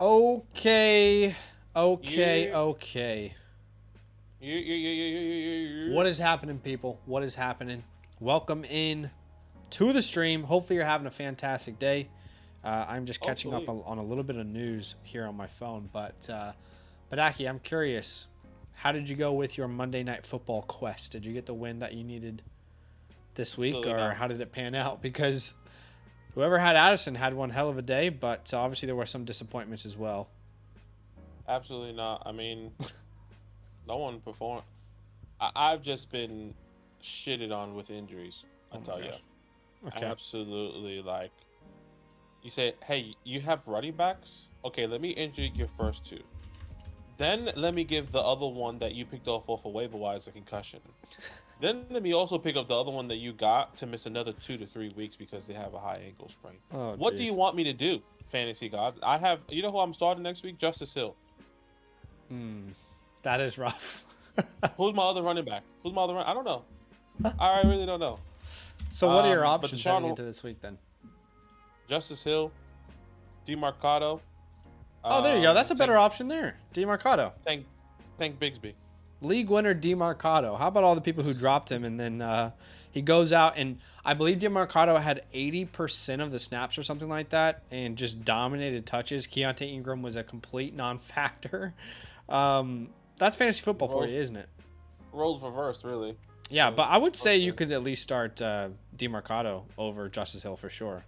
Okay. Yeah. Okay. Yeah. What is happening, people? What is happening? Welcome in to the stream. Hopefully, you're having a fantastic day. I'm just catching up Hopefully. on a little bit of news here on my phone. But Aki, I'm curious. How did you go with your Monday Night Football quest? Did you get the win that you needed this week, Absolutely or not. how did it pan out? Because whoever had Addison had one hell of a day, but obviously there were some disappointments as well. Absolutely not. I mean, no one performed. I've just been shitted on with injuries. I Oh my tell you. gosh. Okay. Absolutely. Like, you say, hey, you have running backs? Okay, let me injure your first two. Then let me give the other one that you picked off of waiver wire as a concussion. Then let me also pick up the other one that you got to miss another 2 to 3 weeks because they have a high ankle sprain. Oh, What do jeez. you want me to do, fantasy gods? I have, you know who I'm starting next week? Justice Hill. That is rough. Who's my other running back? Who's my other I don't know. I really don't know. So what are your But options Deshaun heading into this week then? Justice Hill, DeMarcado. Oh, there you go. That's a better Tank, option there. DeMarcado. Tank, Tank Bigsby. League winner DeMarcado. How about all the people who dropped him and then he goes out and I believe DeMarcado had 80% of the snaps or something like that and just dominated touches. Keontae Ingram was a complete non-factor. That's fantasy football for you, isn't it? Roles reversed, really. Yeah, but I would say you Okay. could at least start DeMarcado over Justice Hill for sure.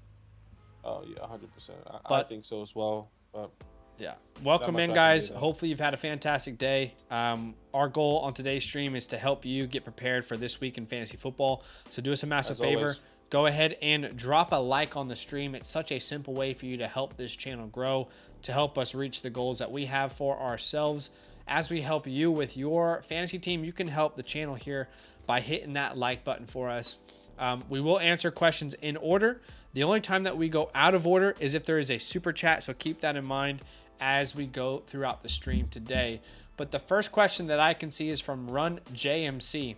Oh yeah, 100%. I But think so as well. But yeah. Welcome much I in, can guys. do, though. Hopefully, you've had a fantastic day. Our goal on today's stream is to help you get prepared for this week in fantasy football. So, do us a massive As favor. always. Go ahead and drop a like on the stream. It's such a simple way for you to help this channel grow, to help us reach the goals that we have for ourselves. As we help you with your fantasy team, you can help the channel here by hitting that like button for us. We will answer questions in order. The only time that we go out of order is if there is a super chat, so keep that in mind as we go throughout the stream today. But the first question that I can see is from Run JMC.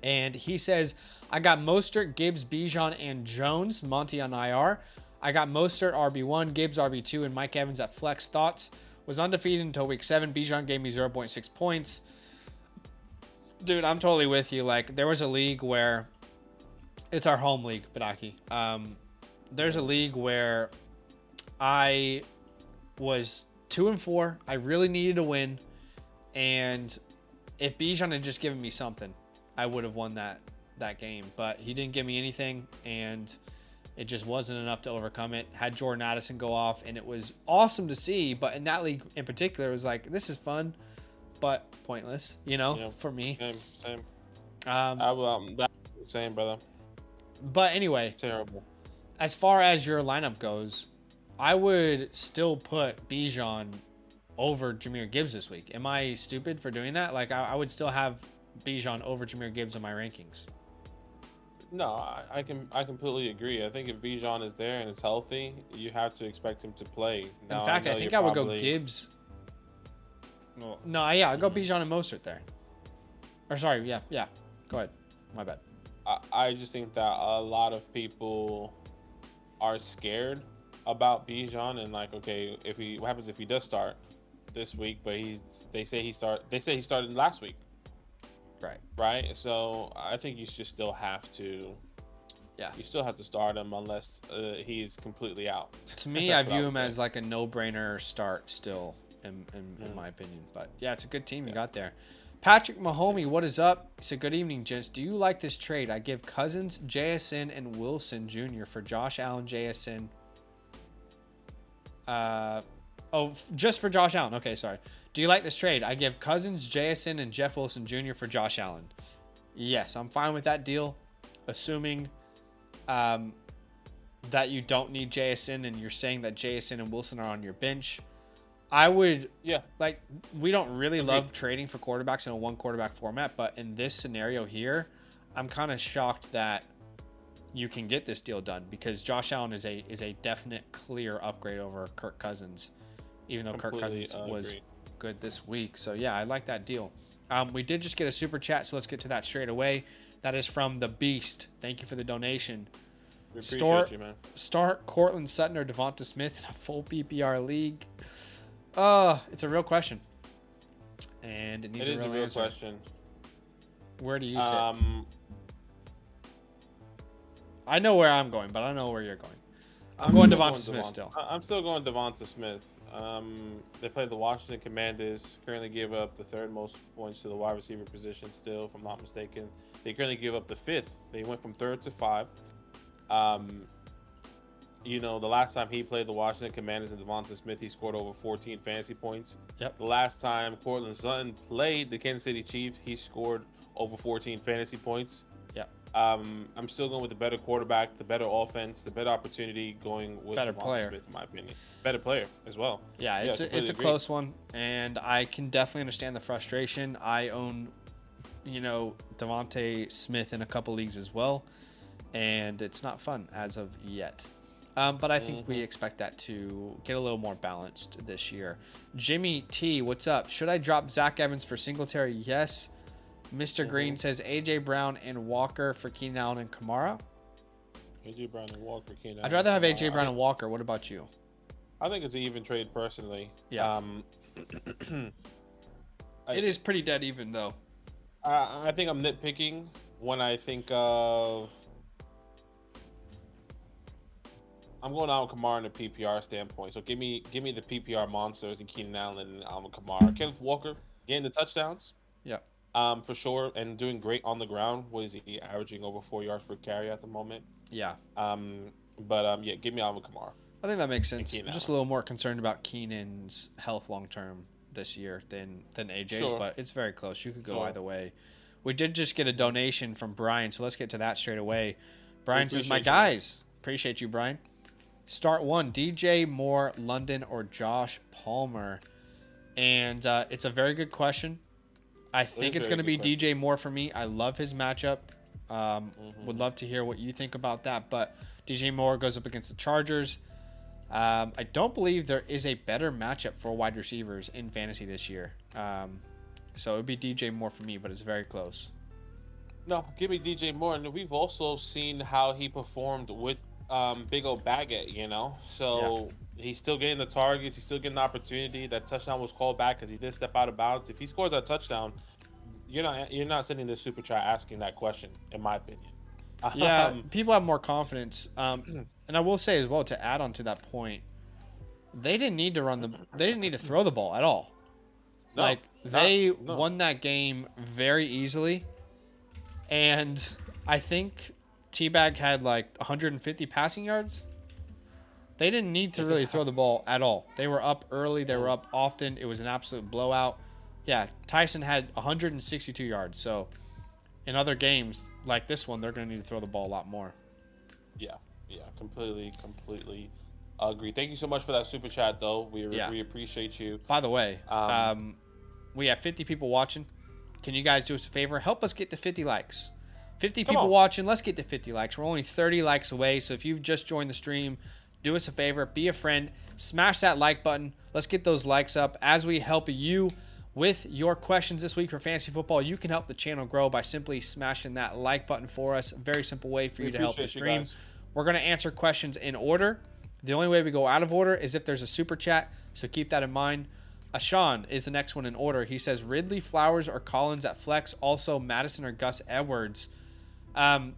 And he says, I got Mostert, Gibbs, Bijan, and Jones, Monty on IR. I got Mostert RB1, Gibbs RB2, and Mike Evans at flex. Thoughts? Was undefeated until week 7. Bijan gave me 0.6 points. Dude, I'm totally with you. Like, there was a league where it's our home league, Badaki. There's a league where I was 2-4. I really needed to win. And if Bijan had just given me something, I would have won that game. But he didn't give me anything, and it just wasn't enough to overcome it. Had Jordan Addison go off, and it was awesome to see. But in that league in particular, it was like, this is fun, but pointless, for me. Same. Um, Same, brother. but anyway, Terrible. as far as your lineup goes, I would still put Bijan over Jahmyr Gibbs this week. Am I stupid for doing that? Like, I would still have Bijan over Jahmyr Gibbs in my rankings. No, I completely agree. I think if Bijan is there and is healthy, you have to expect him to play. In fact, I think I would go Gibbs. No, yeah, I'd go Bijan and Mostert there. Or sorry, yeah. Go ahead. My bad. I just think that a lot of people are scared about Bijan and like, okay, what happens if he does start this week? But they say he started last week. Right. So I think you should still have to. Yeah. You still have to start him unless he's completely out. To me, I view him as like a no-brainer start still, in my opinion. But yeah, it's a good team you got there. Patrick Mahomey, what is up? He said, good evening, gents. Do you like this trade? I give Cousins, JSN, and Wilson Jr. for Josh Allen, JSN. Just for Josh Allen. Okay, sorry. Do you like this trade? I give Cousins, JSN, and Jeff Wilson Jr. for Josh Allen. Yes, I'm fine with that deal, assuming that you don't need JSN and you're saying that JSN and Wilson are on your bench. I would, we don't really love trading for quarterbacks in a one quarterback format, but in this scenario here, I'm kind of shocked that you can get this deal done because Josh Allen is a definite clear upgrade over Kirk Cousins, even though Kirk Cousins was good this week. So yeah, I like that deal. We did just get a super chat, so let's get to that straight away. That is from the Beast. Thank you for the donation. We appreciate you, man. Start Cortland Sutton or Devonta Smith in a full PPR league. It's a real question, and it needs It is a real answer. question. Where do you sit? I know where I'm going, but I don't know where you're going. I'm going Devonta Smith still. I'm still going Devonta Smith. They played the Washington Commanders. Currently give up the third most points to the wide receiver position still, if I'm not mistaken. They currently give up the fifth. They went from third to 5. The last time he played the Washington Commanders and Devonta Smith, he scored over 14 fantasy points. Yep. The last time Cortland Sutton played the Kansas City Chiefs, he scored over 14 fantasy points. Yep. I'm still going with the better quarterback, the better offense, the better opportunity, going with better Devonta player. Smith, in my opinion. Better player as well. Yeah, it's a close one, and I can definitely understand the frustration. I own, Devonta Smith in a couple leagues as well, and it's not fun as of yet. But I think we expect that to get a little more balanced this year. Jimmy T, what's up? Should I drop Zach Evans for Singletary? Yes. Mr. Green says AJ Brown and Walker for Keenan Allen and Kamara. AJ Brown and Walker. I'd rather have AJ Brown and Walker. What about you? I think it's an even trade personally. Yeah. It is pretty dead even though. I think I'm nitpicking when I think of. I'm going out with Kamara in a PPR standpoint. So give me the PPR monsters and Keenan Allen and Alvin Kamara. Kenneth Walker getting the touchdowns. Yeah. For sure, and doing great on the ground. What is he averaging? Over 4 yards per carry at the moment. Yeah. Give me Alvin Kamara. I think that makes sense. I'm just a little more concerned about Keenan's health long term this year than AJ's, but it's very close. You could go either way. We did just get a donation from Brian, so let's get to that straight away. Brian says, "My guys, appreciate you, Brian. Start one: DJ Moore, London, or Josh Palmer." And it's a very good question. I think it's going to be DJ Moore for me. I love his matchup. Would love to hear what you think about that. But DJ Moore goes up against the Chargers. I don't believe there is a better matchup for wide receivers in fantasy this year. So it would be DJ Moore for me, but it's very close. No, give me DJ Moore. And we've also seen how he performed with Big O Baggett, So he's still getting the targets. He's still getting the opportunity. That touchdown was called back because he did step out of bounds. If he scores that touchdown, you're not sending the super chat asking that question, in my opinion. Yeah, people have more confidence. And I will say as well, to add on to that point, they didn't need to throw the ball at all. No, they won that game very easily. And I think T-Bag had 150 passing yards. They didn't need to really throw the ball at all. They were up early. They were up often. It was an absolute blowout. Yeah, Tyson had 162 yards. So in other games like this one, they're going to need to throw the ball a lot more. Yeah, completely agree. Thank you so much for that super chat, though. We appreciate you. By the way, we have 50 people watching. Can you guys do us a favor? Help us get to 50 likes. 50 people watching. Let's get to 50 likes. We're only 30 likes away. So if you've just joined the stream, do us a favor. Be a friend. Smash that like button. Let's get those likes up as we help you with your questions this week for fantasy football. You can help the channel grow by simply smashing that like button for us. A very simple way for you to help the stream. We're going to answer questions in order. The only way we go out of order is if there's a super chat. So keep that in mind. Ashan is the next one in order. He says Ridley, Flowers, or Collins at flex. Also Madison or Gus Edwards. I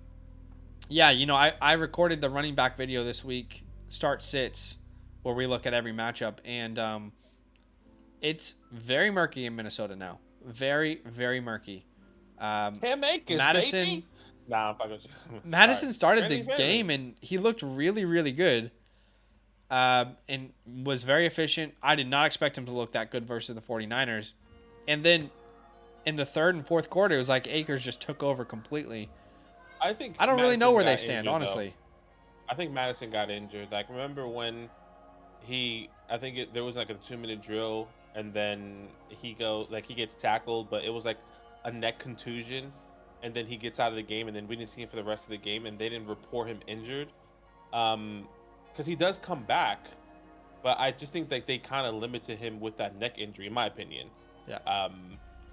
recorded the running back video this week, start sits, where we look at every matchup, and it's very murky in Minnesota now. Very, very murky. Madison, baby. Nah, Madison started the game and he looked really, really good, and was very efficient. I did not expect him to look that good versus the 49ers, and then in the third and fourth quarter, it was like Akers just took over completely. I don't really know where they stand, honestly. I think Madison got injured. Remember when there was a 2-minute drill, and then he gets tackled, but it was a neck contusion, and then he gets out of the game, and then we didn't see him for the rest of the game, and they didn't report him injured. Because he does come back, but I just think they kind of limited him with that neck injury, in my opinion. Yeah.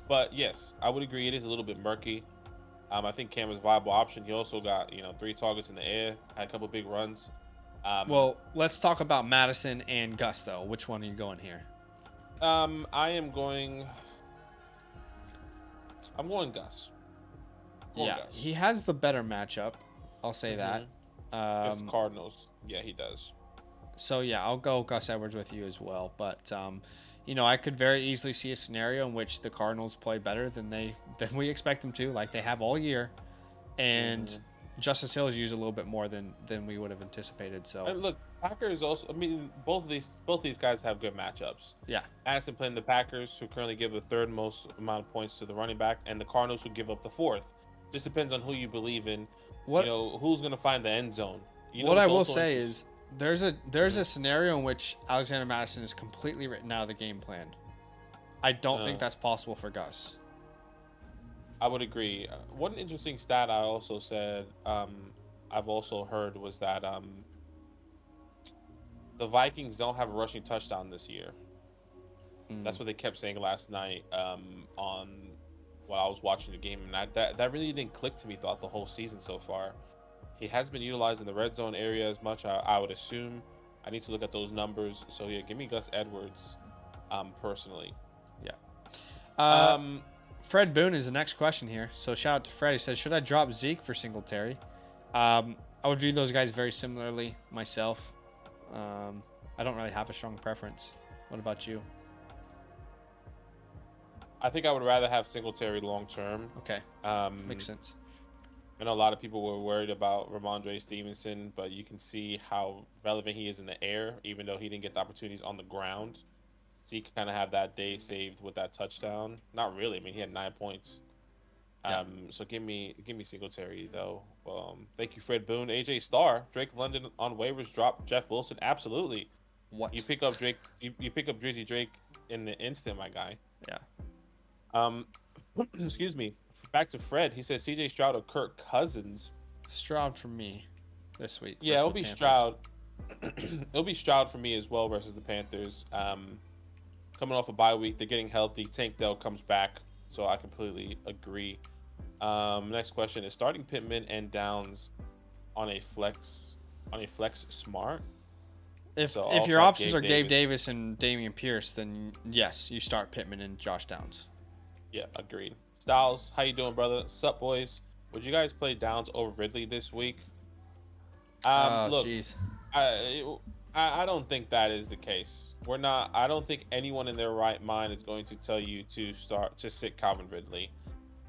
But yes, I would agree. It is a little bit murky. I think Cam is a viable option. He also got 3 targets in the air, had a couple big runs. Well, let's talk about Madison and Gus though. Which one are you going here? I'm going Gus. Yeah, he has the better matchup. I'll say that. Against the Cardinals. Yeah, he does. So yeah, I'll go Gus Edwards with you as well. But I could very easily see a scenario in which the Cardinals play better than we expect them to, like they have all year, and Justice Hill is used a little bit more than we would have anticipated. So and look, Packers also. I mean, both of these guys have good matchups. Yeah, Addison playing the Packers, who currently give the third most amount of points to the running back, and the Cardinals, who give up the fourth. Just depends on who you believe in. Who's going to find the end zone. What I will say is there's a scenario in which Alexander Madison is completely written out of the game plan. I don't think that's possible for Gus. I would agree. One interesting stat I also said, I've also heard, was that the Vikings don't have a rushing touchdown this year. That's what they kept saying last night while I was watching the game, and that really didn't click to me throughout the whole season so far. He has been utilized in the red zone area as much, I would assume. I need to look at those numbers. So yeah, give me Gus Edwards, personally. Yeah. Fred Boone is the next question here. So shout out to Fred. He says, should I drop Zeke for Singletary? I would view those guys very similarly myself. I don't really have a strong preference. What about you? I think I would rather have Singletary long term. Okay. Makes sense. I know a lot of people were worried about Ramondre Stevenson, but you can see how relevant he is in the air, even though he didn't get the opportunities on the ground. Zeke kind of had that day saved with that touchdown. Not really. I mean, he had 9 points. Yeah. So give me Singletary though. Thank you, Fred Boone. AJ Starr, Drake London on waivers, drop Jeff Wilson. Absolutely. What? You pick up Drake? You pick up Drizzy Drake in the instant, my guy. Yeah. Excuse me. Back to Fred. He says CJ Stroud or Kirk Cousins. Stroud for me this week. Yeah, it'll be Stroud. It'll be Stroud for me as well versus the Panthers. Coming off a bye week, they're getting healthy. Tank Dell comes back, so I completely agree. Next question is starting Pittman and Downs on a flex smart. If your options are Gabe Davis and Dameon Pierce, then yes, you start Pittman and Josh Downs. Yeah, agreed. Styles, how you doing, brother? Sup, boys? Would you guys play Downs over Ridley this week? Look, geez. I don't think that is the case. I don't think anyone in their right mind is going to tell you to sit Calvin Ridley.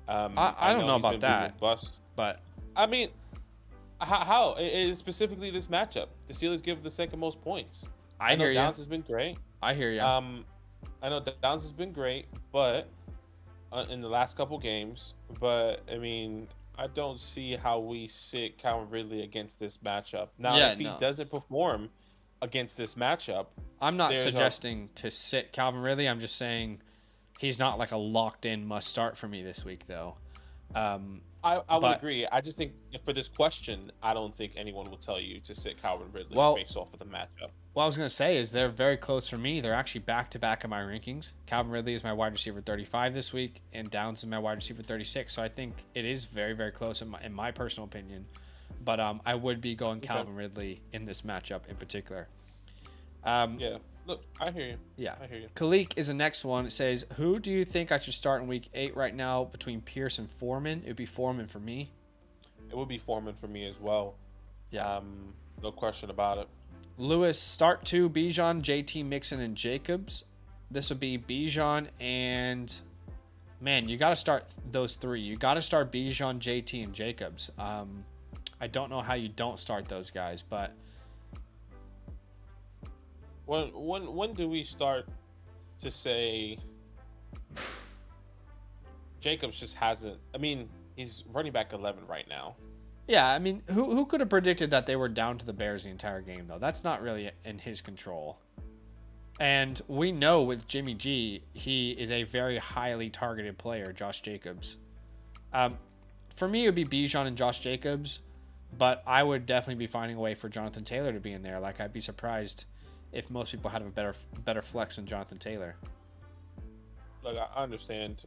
I don't know about that. But I mean, how? It specifically this matchup, the Steelers give the second most points. I hear you. Downs has been great. I hear you. I know Downs has been great, but in the last couple games. But I mean, I don't see how we sit Calvin Ridley against this matchup. Now, if he doesn't perform against this matchup, I'm not suggesting to sit Calvin Ridley. I'm just saying he's not like a locked-in must-start for me this week, though. I would agree. I just think for this question, I don't think anyone will tell you to sit Calvin Ridley based off of the matchup. What I was going to say is they're very close for me. They're actually back-to-back in my rankings. Calvin Ridley is my wide receiver 35 this week, and Downs is my wide receiver 36. So I think it is very, very close in my personal opinion. But I would be going Calvin Ridley in this matchup in particular. Yeah. Look, I hear you. Yeah. I hear you. Khalik is the next one. It says, who do you think I should start in week 8 right now between Pierce and Foreman? It would be Foreman for me. It would be Foreman for me as well. Yeah. No question about it. Lewis, start 2, Bijan, JT, Mixon, and Jacobs. This would be Bijan and... Man, you got to start those 3. You got to start Bijan, JT, and Jacobs. I don't know how you don't start those guys, but... When do we start to say Jacobs just hasn't? I mean, he's running back 11 right now. Yeah, I mean, who could have predicted that they were down to the Bears the entire game, though? That's not really in his control. And we know with Jimmy G, he is a very highly targeted player, Josh Jacobs. For me, it would be Bijan and Josh Jacobs, but I would definitely be finding a way for Jonathan Taylor to be in there. Like, I'd be surprised if most people had a better flex than Jonathan Taylor. Look, I understand.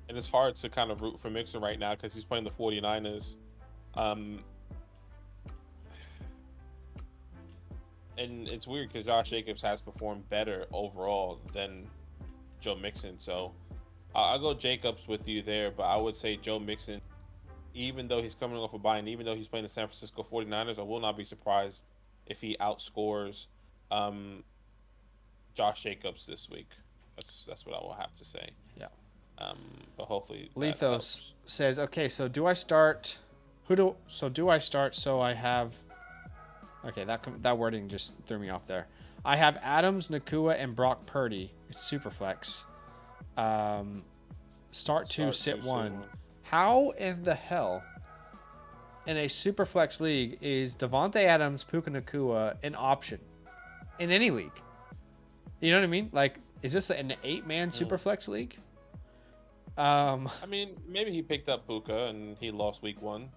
and it's hard to kind of root for Mixon right now because he's playing the 49ers. Um, and it's weird because Josh Jacobs has performed better overall than Joe Mixon. So I'll go Jacobs with you there, but I would say Joe Mixon, even though he's coming off a bye and even though he's playing the San Francisco 49ers, I will not be surprised if he outscores um, Josh Jacobs this week. That's what I will have to say. Yeah. But hopefully Lethos helps. says, okay, so do I start? Do I start? So I have. Okay, that wording just threw me off there. I have Adams, Nakua, and Brock Purdy. It's super flex. Start two, sit one. How in the hell, in a super flex league, is Devontae Adams, Puka Nakua an option in any league? You know what I mean? Like, is this an 8-man super flex league? I mean, maybe he picked up Puka and he lost week 1.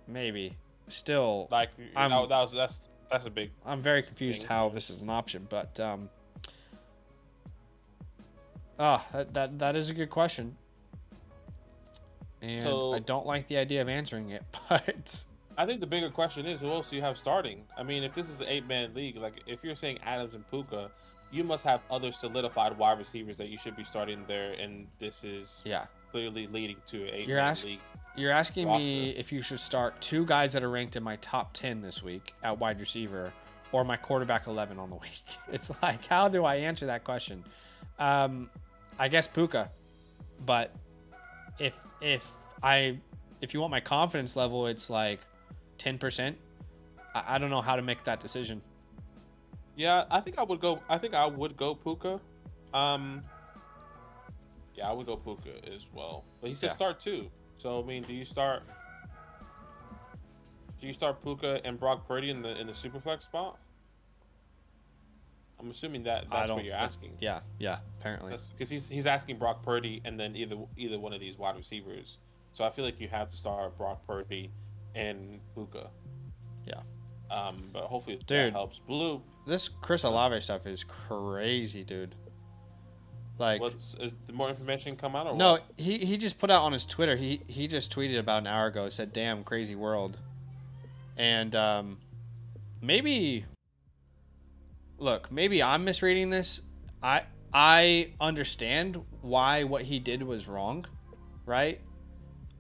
Maybe. Still, Like, that's a big. I'm very confused thing. how this is an option, but that is a good question, and So- I don't like the idea of answering it, but I think the bigger question is who else do you have starting? I mean, if this is an 8-man league, like if you're saying Adams and Puka, you must have other solidified wide receivers that you should be starting there, and this is yeah. clearly leading to an 8-man You're league. You're asking me roster. if you should start 2 guys that are ranked in my top 10 this week at wide receiver or my quarterback 11 on the week. It's like, how do I answer that question? I guess Puka, but if you want my confidence level, it's like 10%. I don't know how to make that decision. Yeah, I think I would go Puka. Yeah, I would go Puka as well. But he said Yeah. start 2. So I mean, do you start Puka and Brock Purdy in the Superflex spot? I'm assuming that's what you're asking. Yeah, apparently. Because he's asking Brock Purdy and then either one of these wide receivers. So I feel like you have to start Brock Purdy and Puka. Yeah. But hopefully that Dude. helps. Blue, This Chris Olave stuff is crazy, dude. Like, is the more information come out or no, what? he just put out on his Twitter. He just tweeted about an hour ago. Said, "Damn, crazy world." And maybe I'm misreading this. I understand why what he did was wrong, right?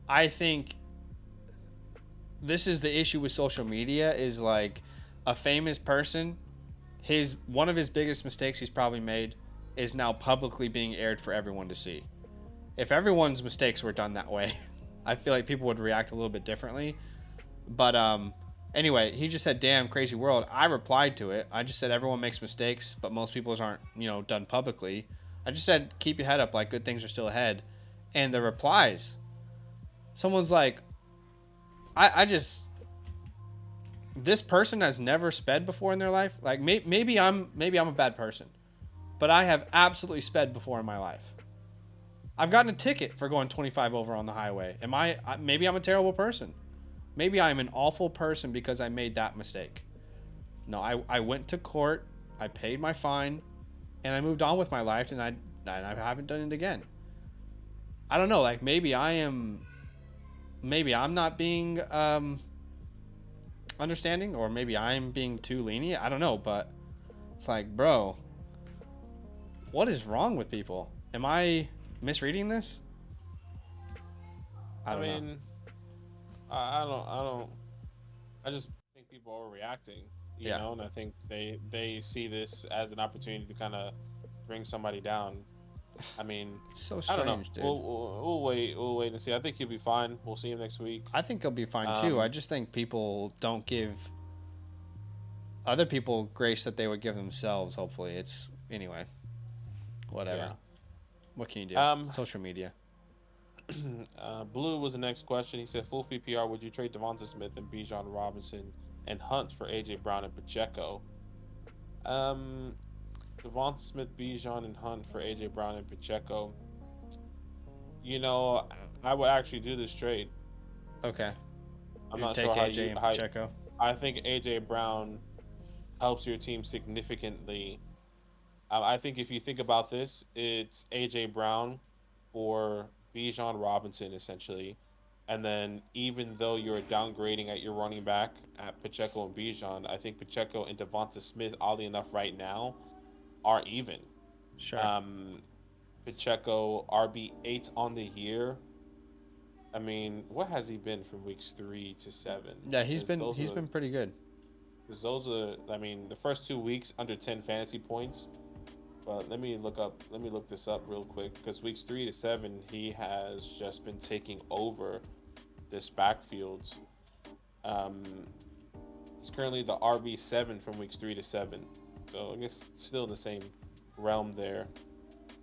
I think this is the issue with social media is like a famous person, one of his biggest mistakes he's probably made is now publicly being aired for everyone to see. If everyone's mistakes were done that way, I feel like people would react a little bit differently. But anyway, he just said, "Damn, crazy world." I replied to it. I just said everyone makes mistakes, but most people's aren't, done publicly. I just said, keep your head up, like good things are still ahead. And the replies, someone's like, this person has never sped before in their life. Like maybe I'm a bad person, but I have absolutely sped before in my life. I've gotten a ticket for going 25 over on the highway. Maybe I'm a terrible person. Maybe I'm an awful person because I made that mistake. No, I went to court, I paid my fine, and I moved on with my life, and I haven't done it again. I don't know, like maybe I'm not being understanding, or maybe I'm being too lenient. I don't know, but it's like, bro, what is wrong with people? Am I misreading this? I don't know. I don't. I just think people are reacting, you know, and I think they see this as an opportunity to kind of bring somebody down. I mean, It's so I don't know. strange, dude. We'll wait and see. I think he'll be fine. We'll see him next week. I think he'll be fine too. I just think people don't give other people grace that they would give themselves. Hopefully, anyway. Whatever. Yeah. What can you do? Social media. Blue was the next question. He said, full PPR, would you trade Devonta Smith and Bijan Robinson and Hunt for AJ Brown and Pacheco? Devonta Smith, Bijan, and Hunt for AJ Brown and Pacheco. You know, I would actually do this trade. Okay. I'm You not take sure how AJ you. and How, Pacheco. I think AJ Brown helps your team significantly. I think if you think about this, it's AJ Brown for Bijan Robinson essentially. And then even though you're downgrading at your running back at Pacheco and Bijan, I think Pacheco and Devonta Smith, oddly enough, right now are even. Sure. Um, Pacheco RB8 on the year. I mean, what has he been from weeks 3 to 7? Yeah, he's been pretty good. Because those are, I mean, the first 2 weeks under 10 fantasy points. But let me look this up real quick. Because weeks 3 to 7, he has just been taking over this backfield. Um, he's currently the RB7 from weeks 3 to 7. So I guess still in the same realm there.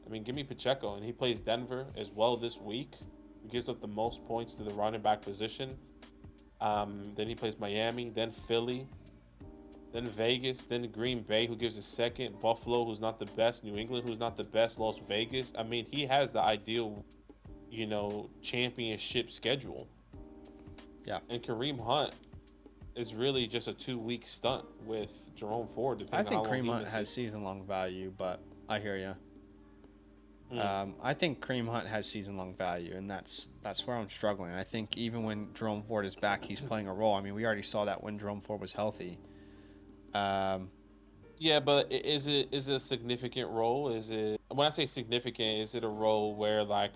I mean, give me Pacheco, and he plays Denver as well this week. He gives up the most points to the running back position. Then he plays Miami, then Philly, then Vegas, then Green Bay, who gives a second, Buffalo, who's not the best, New England, who's not the best, Las Vegas. I mean, he has the ideal, championship schedule. Yeah. And Kareem Hunt is really just a 2-week stunt with Jerome Ford. I think Kareem Hunt has season-long value, but I hear you. I think Kareem Hunt has season-long value, and that's where I'm struggling. I think even when Jerome Ford is back, he's playing a role. I mean, we already saw that when Jerome Ford was healthy. Yeah, but is it a significant role? Is it, when I say significant, is it a role where, like,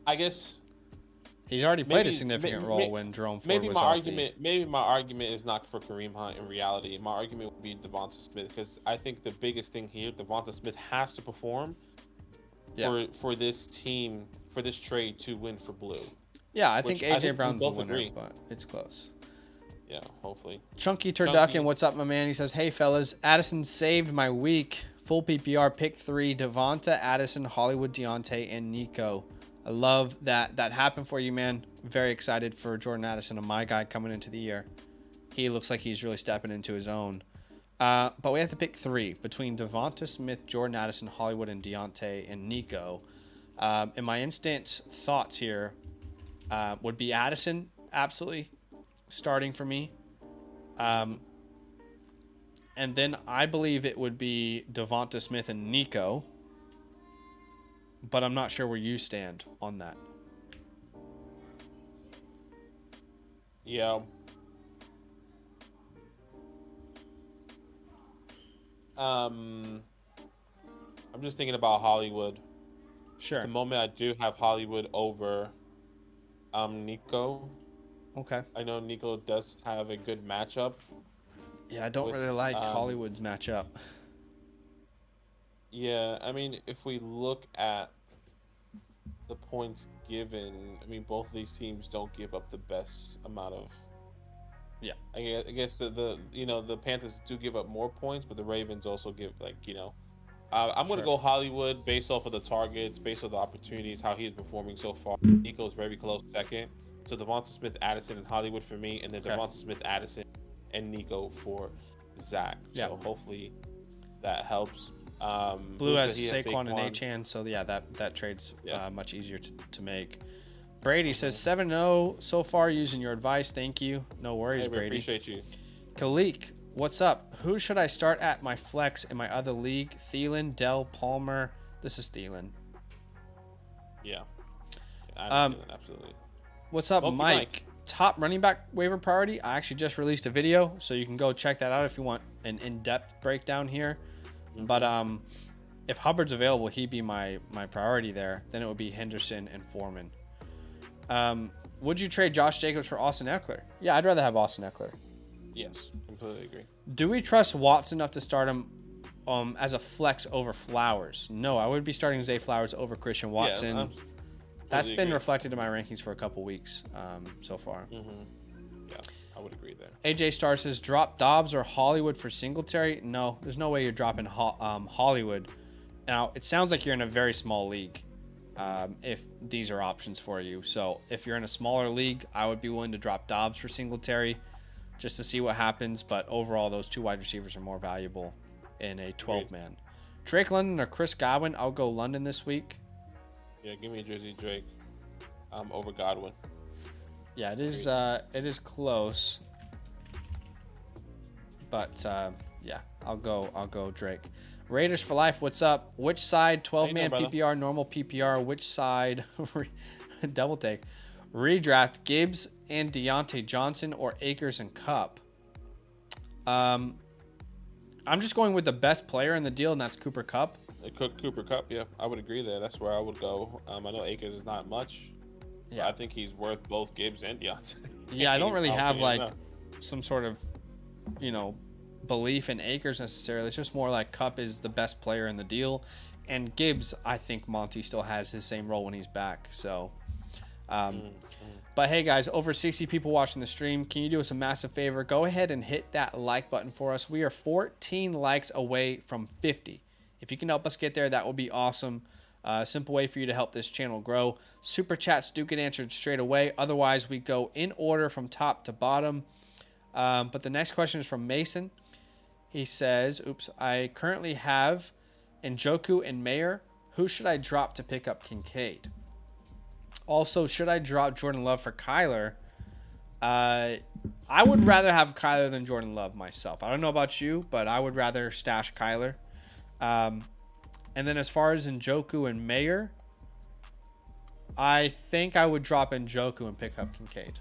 I guess he's already played a significant role when Jerome Ford was healthy. Maybe my argument is not for Kareem Hunt in reality. My argument would be Devonta Smith, because I think the biggest thing here, Devonta Smith has to perform for this team, for this trade to win for Blue. Yeah, I think AJ Brown's the winner, but it's close. Yeah, hopefully. Chunky Turducken, what's up, my man? He says, hey, fellas, Addison saved my week. Full PPR, pick 3, Devonta, Addison, Hollywood, Deontay, and Nico. I love that happened for you, man. Very excited for Jordan Addison, and my guy coming into the year. He looks like he's really stepping into his own. But we have to pick 3 between Devonta Smith, Jordan Addison, Hollywood, and Deontay, and Nico. And my instant thoughts here would be Addison, absolutely starting for me. And then I believe it would be Devonta Smith and Nico. But I'm not sure where you stand on that. Yeah. I'm just thinking about Hollywood. Sure. At the moment, I do have Hollywood over Nico. Okay. I know Nico does have a good matchup. Yeah, I don't really like Hollywood's matchup. Yeah, I mean, if we look at the points given, I mean, both of these teams don't give up the best amount of. Yeah. I guess the Panthers do give up more points, but the Ravens also give, I'm going to go Hollywood based off of the targets, based on the opportunities, how he's performing so far. Nico's very close second. So Devonta Smith, Addison, and Hollywood for me, and then Devonta Smith, Addison, and Nico for Zach. Yeah. So hopefully that helps. Blue has Saquon and Achane, so yeah, that trade's much easier to make. Brady says 7-0 so far using your advice. Thank you. No worries, Brady. Appreciate you. Khalik, what's up? Who should I start at my flex in my other league? Thielen, Dell, Palmer. This is Thielen. Yeah. Absolutely. What's up, Mike? Top running back waiver priority. I actually just released a video, so you can go check that out if you want an in-depth breakdown here. Mm-hmm. But if Hubbard's available, he'd be my priority there. Then it would be Henderson and Foreman. Would you trade Josh Jacobs for Austin Eckler? Yeah, I'd rather have Austin Eckler. Yes, completely agree. Do we trust Watts enough to start him as a flex over Flowers? No, I would be starting Zay Flowers over Christian Watson. Yeah, that's been reflected in my rankings for a couple weeks so far. Mm-hmm. Yeah, I would agree there. AJ Star says, drop Dobbs or Hollywood for Singletary? No, there's no way you're dropping Hollywood. Now, it sounds like you're in a very small league if these are options for you. So if you're in a smaller league, I would be willing to drop Dobbs for Singletary just to see what happens. But overall, those 2 wide receivers are more valuable in a 12-man. Drake London or Chris Godwin? I'll go London this week. Yeah, give me a Jersey Drake over Godwin. Yeah, it is close. But yeah, I'll go Drake. Raiders for life. What's up? Which side? 12-man brother? PPR, normal PPR. Which side? Double take. Redraft Gibbs and Deontay Johnson or Akers and Cup. I'm just going with the best player in the deal, and that's Cooper Kupp. Cooper Kupp, yeah, I would agree there. That's where I would go. I know Akers is not much. Yeah, I think he's worth both Gibbs and Deontay. Yeah, I don't really have some sort of, belief in Akers necessarily. It's just more like Kupp is the best player in the deal, and Gibbs, I think Monty still has his same role when he's back. So, but hey guys, over 60 people watching the stream. Can you do us a massive favor? Go ahead and hit that like button for us. We are 14 likes away from 50. If you can help us get there, that would be awesome. Simple way for you to help this channel grow. Super chats do get answered straight away. Otherwise, we go in order from top to bottom. But the next question is from Mason. He says, I currently have Njoku and Mayer. Who should I drop to pick up Kincaid? Also, should I drop Jordan Love for Kyler? I would rather have Kyler than Jordan Love myself. I don't know about you, but I would rather stash Kyler. And then as far as Njoku and Mayer, I think I would drop Njoku and pick up Kincaid.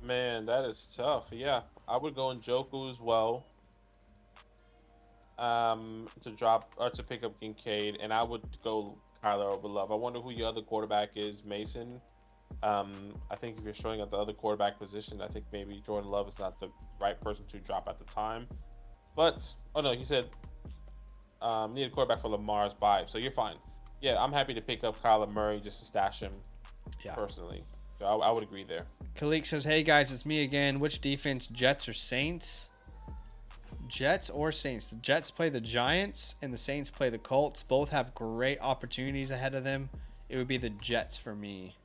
Man, that is tough. Yeah, I would go Njoku as well. To drop or to pick up Kincaid, and I would go Kyler over Love. I wonder who your other quarterback is, Mason. I think if you're showing at the other quarterback position, I think maybe Jordan Love is not the right person to drop at the time. But he said need a quarterback for Lamar's vibe, so you're fine. Yeah, I'm happy to pick up Kyler Murray just to stash him. Yeah, personally, so I would agree there. Khalik says, "Hey guys, it's me again. Which defense, Jets or Saints?" Jets or Saints. The Jets play the Giants and the Saints play the Colts. Both have great opportunities ahead of them. It would be the Jets for me.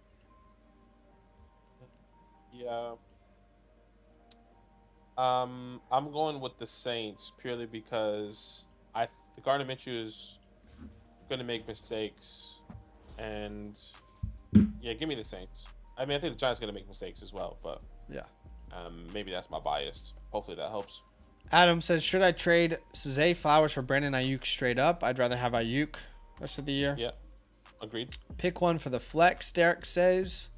Yeah. I'm going with the Saints purely because Gardner Minshew is going to make mistakes, and yeah, give me the Saints. I mean, I think the Giants are going to make mistakes as well, but yeah, maybe that's my bias. Hopefully that helps. Adam says, should I trade Zay Flowers for Brandon Ayuk straight up? I'd rather have Ayuk rest of the year. Yeah, agreed. Pick one for the flex, Derek says.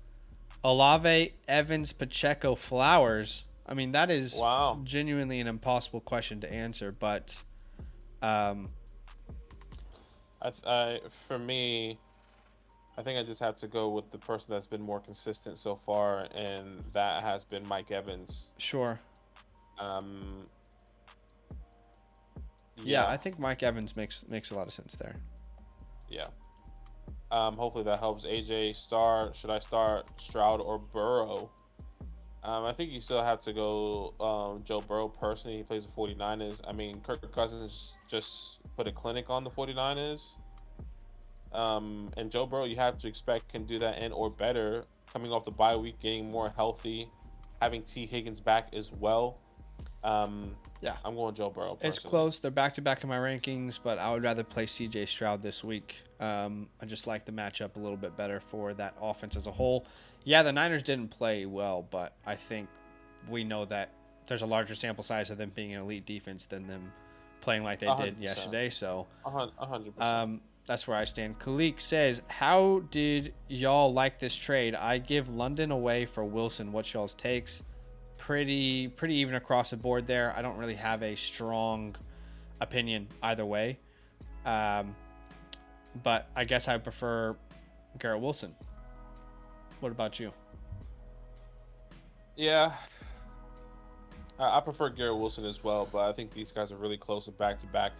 Olave, Evans, Pacheco, Flowers. I mean, that is genuinely an impossible question to answer, but for me, I think I just have to go with the person that's been more consistent so far, and that has been Mike Evans. Sure. Yeah, I think Mike Evans makes a lot of sense there. Yeah. Hopefully that helps. AJ, should I start Stroud or Burrow? I think you still have to go Joe Burrow personally. He plays the 49ers. I mean, Kirk Cousins just put a clinic on the 49ers. And Joe Burrow, you have to expect, can do that and or better, coming off the bye week, getting more healthy, having T. Higgins back as well. Yeah, I'm going Joe Burrow personally. It's close. They're back-to-back in my rankings, but I would rather play C.J. Stroud this week. I just like the matchup a little bit better for that offense as a whole. Yeah, the Niners didn't play well, but I think we know that there's a larger sample size of them being an elite defense than them playing like they 100%. Did yesterday. So 100%. That's where I stand. Khalik says, how did y'all like this trade? I give London away for Wilson. What's y'all's takes? Pretty even across the board there. I don't really have a strong opinion either way. But I guess I prefer Garrett Wilson. What about you? Yeah, I prefer Garrett Wilson as well, but I think these guys are really close to back-to-back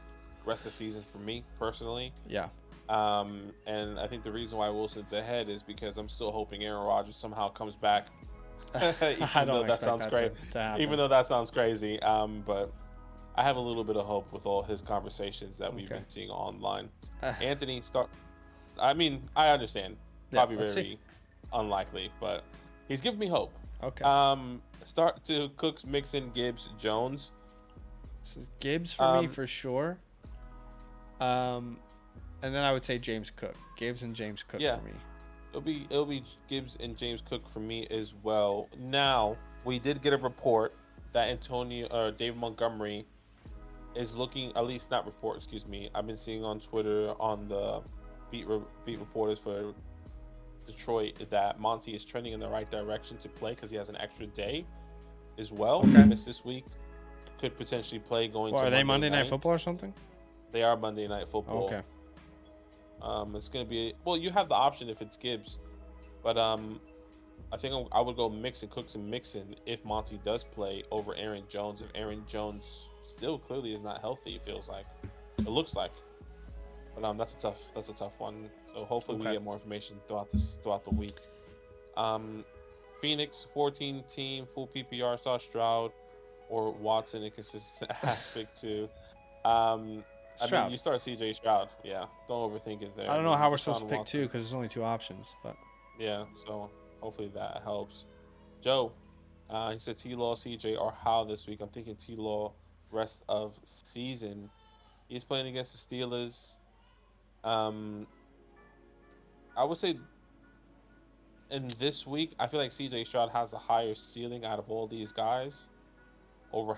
rest of the season for me personally. Yeah. And I think the reason why Wilson's ahead is because I'm still hoping Aaron Rodgers somehow comes back. Even though that sounds crazy. Even though that sounds crazy, but I have a little bit of hope with all his conversations that we've been seeing online. Anthony, I mean, I understand. Probably very unlikely, but he's giving me hope. Okay. Start to Cooks, Mixon, Gibbs, Jones. So Gibbs for me for sure. And then I would say James Cook. Gibbs and James Cook for me. It'll be Gibbs and James Cook for me as well. Now we did get a report that David Montgomery is looking, at least not report, excuse me. I've been seeing on Twitter on the beat reporters for Detroit that Monty is trending in the right direction to play because he has an extra day as well. Okay. Missed this week, could potentially play going Well, to are they Monday Monday Night Football or something? They are Monday Night Football. Okay. It's gonna be, well, you have the option if it's Gibbs, but I think I would go Cooks and Mixon if Monty does play over Aaron Jones. If Aaron Jones still clearly is not healthy, it feels like, it looks like. But that's a tough one. So hopefully we get more information throughout the week. Phoenix 14 team full PPR, start Stroud or Watson, inconsistent aspect too. I mean, you start CJ Stroud. Yeah, don't overthink it there. I don't know how we're supposed to pick two because there's only two options, but yeah. So hopefully that helps. Joe, he said T-Law, CJ, or how this week. I'm thinking T-Law rest of season. He's playing against the Steelers. I would say in this week, I feel like CJ Stroud has a higher ceiling out of all these guys over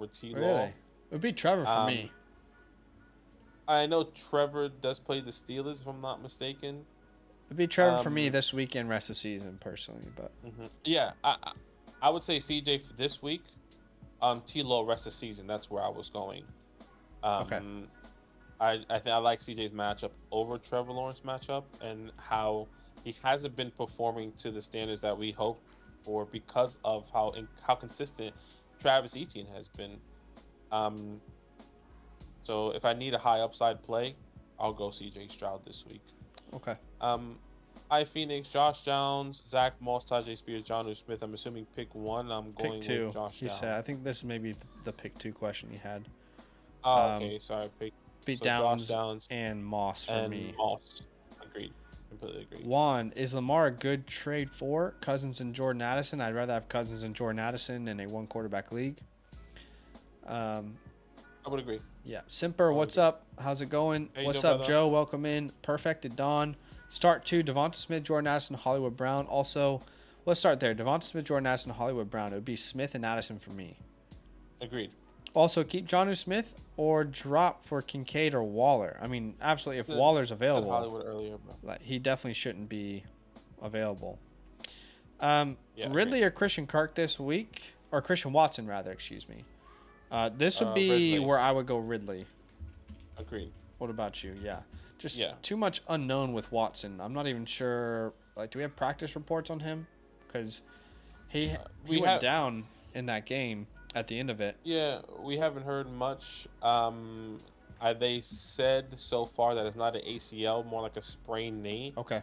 T-Law. Really? It would be Trevor for me. I know Trevor does play the Steelers, if I'm not mistaken. It'd be Trevor for me this weekend, rest of season, personally. But yeah, I would say CJ for this week. T-Law rest of season. That's where I was going. Okay. I think I like CJ's matchup over Trevor Lawrence matchup and how he hasn't been performing to the standards that we hoped for because of how consistent Travis Etienne has been. So if I need a high upside play, I'll go CJ Stroud this week. Okay. Phoenix, Josh Downs, Zach Moss, Tajay Spears, Jonnu Smith. I'm assuming pick one. I'm going pick two. With Josh Downs. I think this may be the pick two question you had. Oh, okay. Sorry. Beat Downs and Moss for me. Moss. Agreed. Completely agreed. Juan, is Lamar a good trade for Cousins and Jordan Addison? I'd rather have Cousins and Jordan Addison in a one quarterback league. I would agree. Yeah. Simper, what's up? How's it going? Hey, what's Joe, up, brother. Joe? Welcome in. Perfect at dawn. Start two, Devonta Smith, Jordan Addison, Hollywood Brown. Also, let's start there. Devonta Smith, Jordan Addison, Hollywood Brown. It would be Smith and Addison for me. Agreed. Also, keep Jonnu Smith or drop for Kincaid or Waller. I mean, absolutely, if Waller's available, Hollywood earlier, bro. He definitely shouldn't be available. Yeah, Ridley or Christian Kirk this week, or Christian Watson rather, excuse me. This would be Ridley. where I would go Ridley. Agreed. What about you? Yeah, just too much unknown with Watson. I'm not even sure. Like, do we have practice reports on him? Because he went down in that game at the end of it. Yeah, we haven't heard much. They said so far that it's not an ACL, more like a sprained knee. Okay.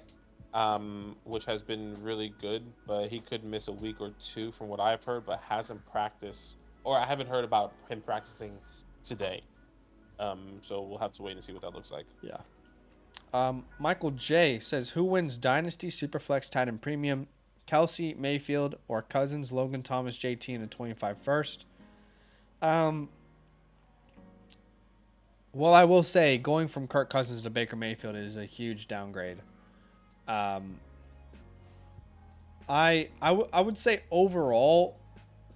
Which has been really good, but he could miss a week or two from what I've heard, but hasn't practiced, or I haven't heard about him practicing today. So we'll have to wait and see what that looks like. Yeah. Michael J says, who wins Dynasty, Superflex, Titan Premium? Kelsey, Mayfield, or Cousins, Logan Thomas, JT in a 25 first? Well, I will say going from Kirk Cousins to Baker Mayfield is a huge downgrade. I would say overall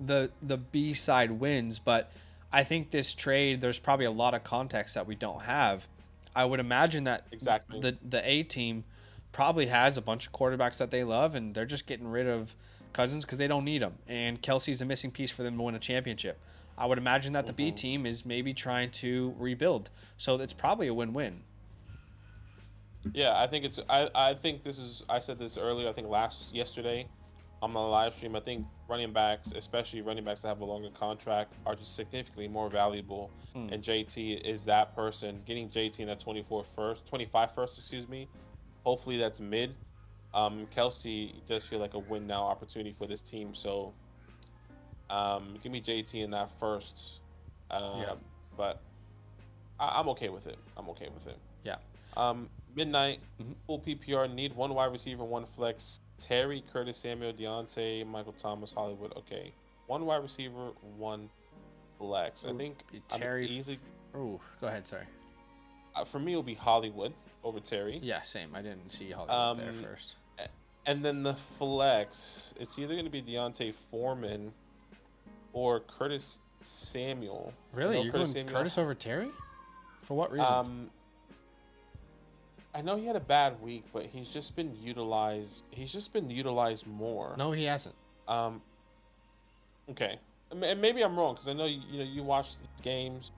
the B side wins, but I think this trade, there's probably a lot of context that we don't have. I would imagine that exactly the A team probably has a bunch of quarterbacks that they love, and they're just getting rid of Cousins because they don't need him. And Kelsey's a missing piece for them to win a championship. I would imagine that the B team is maybe trying to rebuild. So it's probably a win-win. Yeah, I think I think this is, I said this earlier, I think yesterday on my live stream, I think running backs, especially running backs that have a longer contract, are just significantly more valuable. And JT is that person. Getting JT in a 25 first, excuse me. Hopefully that's mid. Kelsey does feel like a win now opportunity for this team. So give me JT in that first. But I'm okay with it. Yeah. Midnight, full PPR, need one wide receiver, one flex. Terry, Curtis Samuel, Deontay, Michael Thomas, Hollywood. Okay. One wide receiver, one flex. I think Terry easily. Oh, go ahead. Sorry. For me, it'll be Hollywood over Terry. Yeah, same. I didn't see Hollywood there first. And then the flex, it's either going to be Deontay Foreman or Curtis Samuel. Really? You know You're Curtis going Samuel? Curtis over Terry? For what reason? I know he had a bad week, but he's just been utilized. He's just been utilized more. No, he hasn't. Okay, and maybe I'm wrong because I know you watch these games.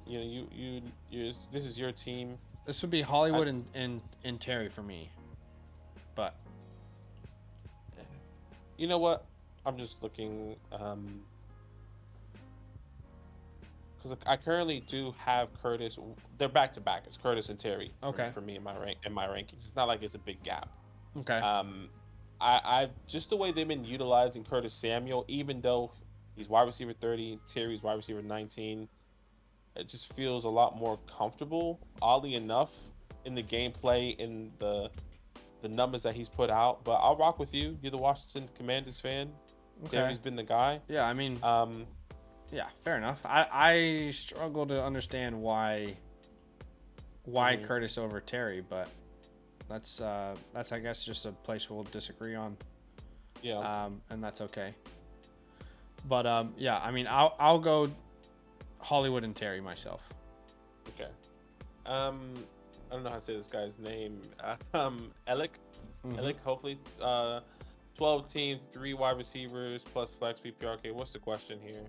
You this is your team. This would be Hollywood and Terry for me. But you know what? I'm just looking. Because I currently do have Curtis. They're back to back. It's Curtis and Terry. For me in my rankings. It's not like it's a big gap. okay. I just the way they've been utilizing Curtis Samuel, even though he's wide receiver 30, Terry's wide receiver 19, it just feels a lot more comfortable. Oddly enough, in the gameplay, in the numbers that he's put out. But I'll rock with you. You're the Washington Commanders fan. Okay. Terry's been the guy. Yeah, I mean, yeah, fair enough. I struggle to understand why Curtis over Terry, but that's I guess just a place we'll disagree on. Yeah. And that's okay. But yeah, I mean, I'll go Hollywood and Terry myself. Okay. I don't know how to say this guy's name. Alec. Alec, hopefully. 12 team, 3 wide receivers plus flex PPR. Okay, what's the question here?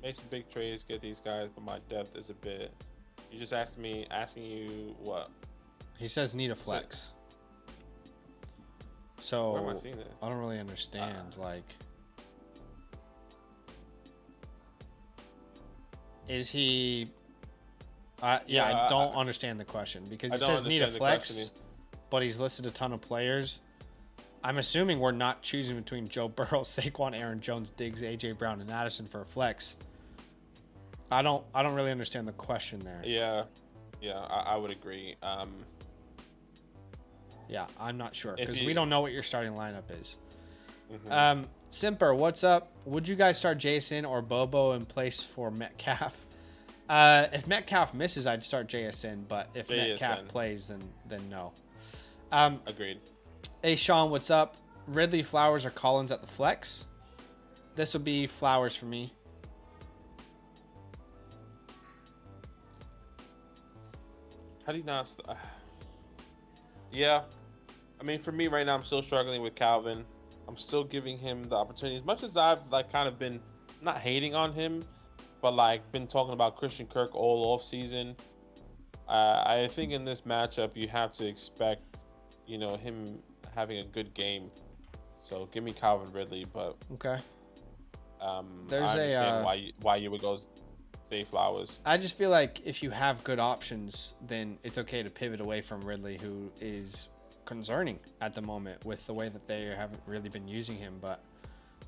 Make some big trades, get these guys, but my depth is a bit. You just asking you what? He says need a flex. So where am I seeing this? I don't really understand. Is he? I don't understand the question because he says need a flex, but he's listed a ton of players. I'm assuming we're not choosing between Joe Burrow, Saquon, Aaron Jones, Diggs, AJ Brown, and Addison for a flex. I don't really understand the question there. Yeah, I would agree. Yeah, I'm not sure because we don't know what your starting lineup is. Mm-hmm. Simper, what's up? Would you guys start JSN or Bobo in place for Metcalf? If Metcalf misses, I'd start JSN, but if Metcalf plays, then no. Agreed. Hey, Sean, what's up? Ridley, Flowers, or Collins at the flex? This would be Flowers for me. How do you not? Yeah. I mean, for me right now, I'm still struggling with Calvin. I'm still giving him the opportunity. As much as I've kind of been not hating on him, but been talking about Christian Kirk all off season. I think in this matchup you have to expect, him having a good game. So give me Calvin Ridley, but okay. There's I understand why you would go say Flowers. I just feel like if you have good options, then it's okay to pivot away from Ridley, who is concerning at the moment with the way that they haven't really been using him. But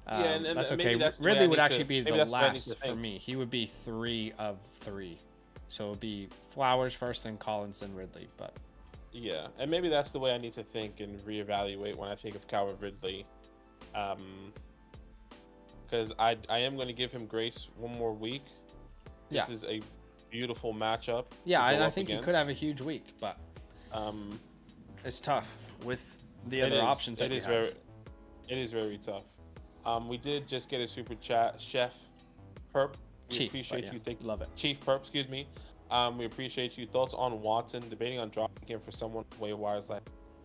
that's okay. Ridley would actually be the last for me. He would be 3 of 3. So it would be Flowers first, then Collins, then Ridley. But yeah, and maybe that's the way I need to think and reevaluate when I think of Calvin Ridley. Because I am going to give him grace one more week. This is a beautiful matchup. Yeah, and I think he could have a huge week, but it's tough with the other options that you have. It is very tough. We did just get a super chat, Chef Perp. We appreciate you. Love it. Chief Perp, excuse me. We appreciate you. Thoughts on Watson? Debating on dropping him for someone waivers like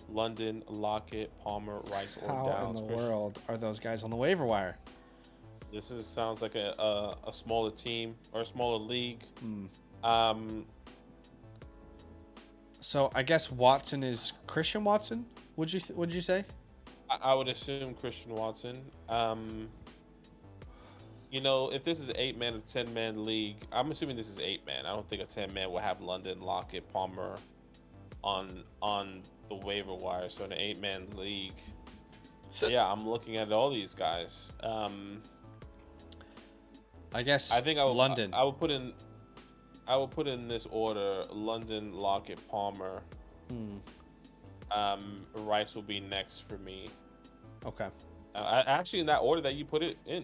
London, Lockett, Palmer, Rice, or Downs. How in the world are those guys on the waiver wire? This sounds like a smaller team or a smaller league. So I guess Watson is Christian Watson. Would you say? I would assume Christian Watson. If this is an 8-man or 10-man league, I'm assuming this is 8-man. I don't think a 10-man will have London, Lockett, Palmer on the waiver wire. So in an 8-man league, yeah, I'm looking at all these guys. I guess I think London. I would put in this order: London, Lockett, Palmer. Rice will be next for me. Okay. Actually, in that order that you put it in.